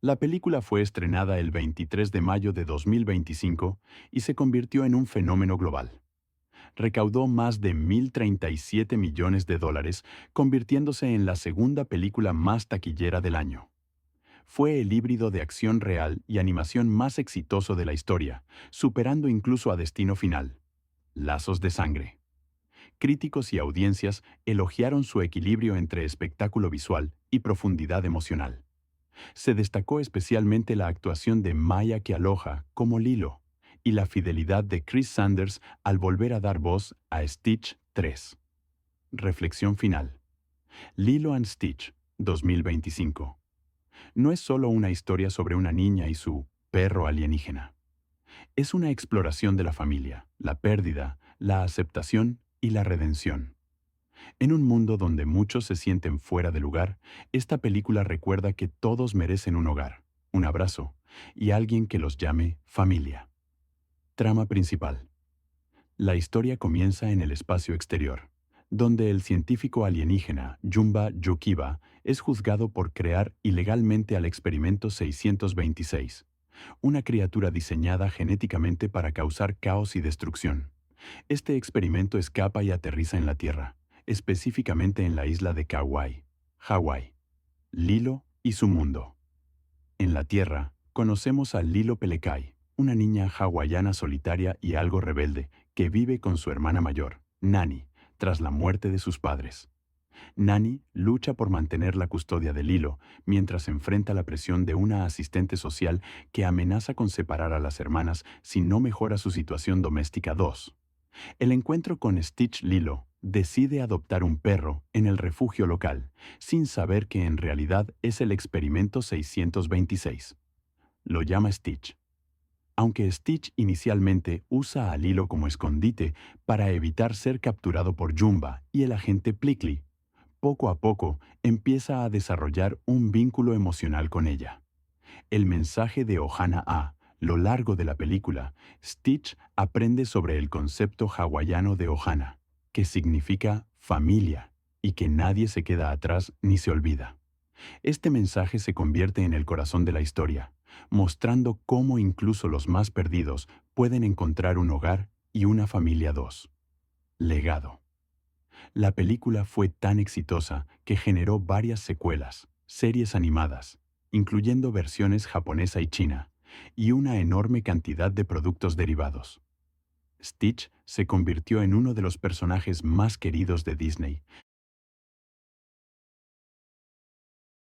La película fue estrenada el 23 de mayo de 2025 y se convirtió en un fenómeno global. Recaudó más de $1,037 millones, convirtiéndose en la segunda película más taquillera del año. Fue el híbrido de acción real y animación más exitoso de la historia, superando incluso a Destino Final. Lazos de sangre. Críticos y audiencias elogiaron su equilibrio entre espectáculo visual y profundidad emocional. Se destacó especialmente la actuación de Maya Kealoha como Lilo y la fidelidad de Chris Sanders al volver a dar voz a Stitch 3. Reflexión final. Lilo and Stitch, 2025. No es solo una historia sobre una niña y su perro alienígena. Es una exploración de la familia, la pérdida, la aceptación y la redención. En un mundo donde muchos se sienten fuera de lugar, esta película recuerda que todos merecen un hogar, un abrazo y alguien que los llame familia. Trama principal. La historia comienza en el espacio exterior, donde el científico alienígena Jumba Yukiba es juzgado por crear ilegalmente al experimento 626, una criatura diseñada genéticamente para causar caos y destrucción. Este experimento escapa y aterriza en la Tierra, específicamente en la isla de Kauai, Hawái. Lilo y su mundo. En la Tierra, conocemos a Lilo Pelekai, una niña hawaiana solitaria y algo rebelde que vive con su hermana mayor, Nani, tras la muerte de sus padres. Nani lucha por mantener la custodia de Lilo mientras enfrenta la presión de una asistente social que amenaza con separar a las hermanas si no mejora su situación doméstica. 2. El encuentro con Stitch. Lilo decide adoptar un perro en el refugio local, sin saber que en realidad es el experimento 626. Lo llama Stitch. Aunque Stitch inicialmente usa a Lilo como escondite para evitar ser capturado por Jumba y el agente Plickly, poco a poco empieza a desarrollar un vínculo emocional con ella. El mensaje de Ohana A lo largo de la película, Stitch aprende sobre el concepto hawaiano de Ohana, que significa familia, y que nadie se queda atrás ni se olvida. Este mensaje se convierte en el corazón de la historia, mostrando cómo incluso los más perdidos pueden encontrar un hogar y una familia dos. Legado. La película fue tan exitosa que generó varias secuelas, series animadas, incluyendo versiones japonesa y china, y una enorme cantidad de productos derivados. Stitch se convirtió en uno de los personajes más queridos de Disney,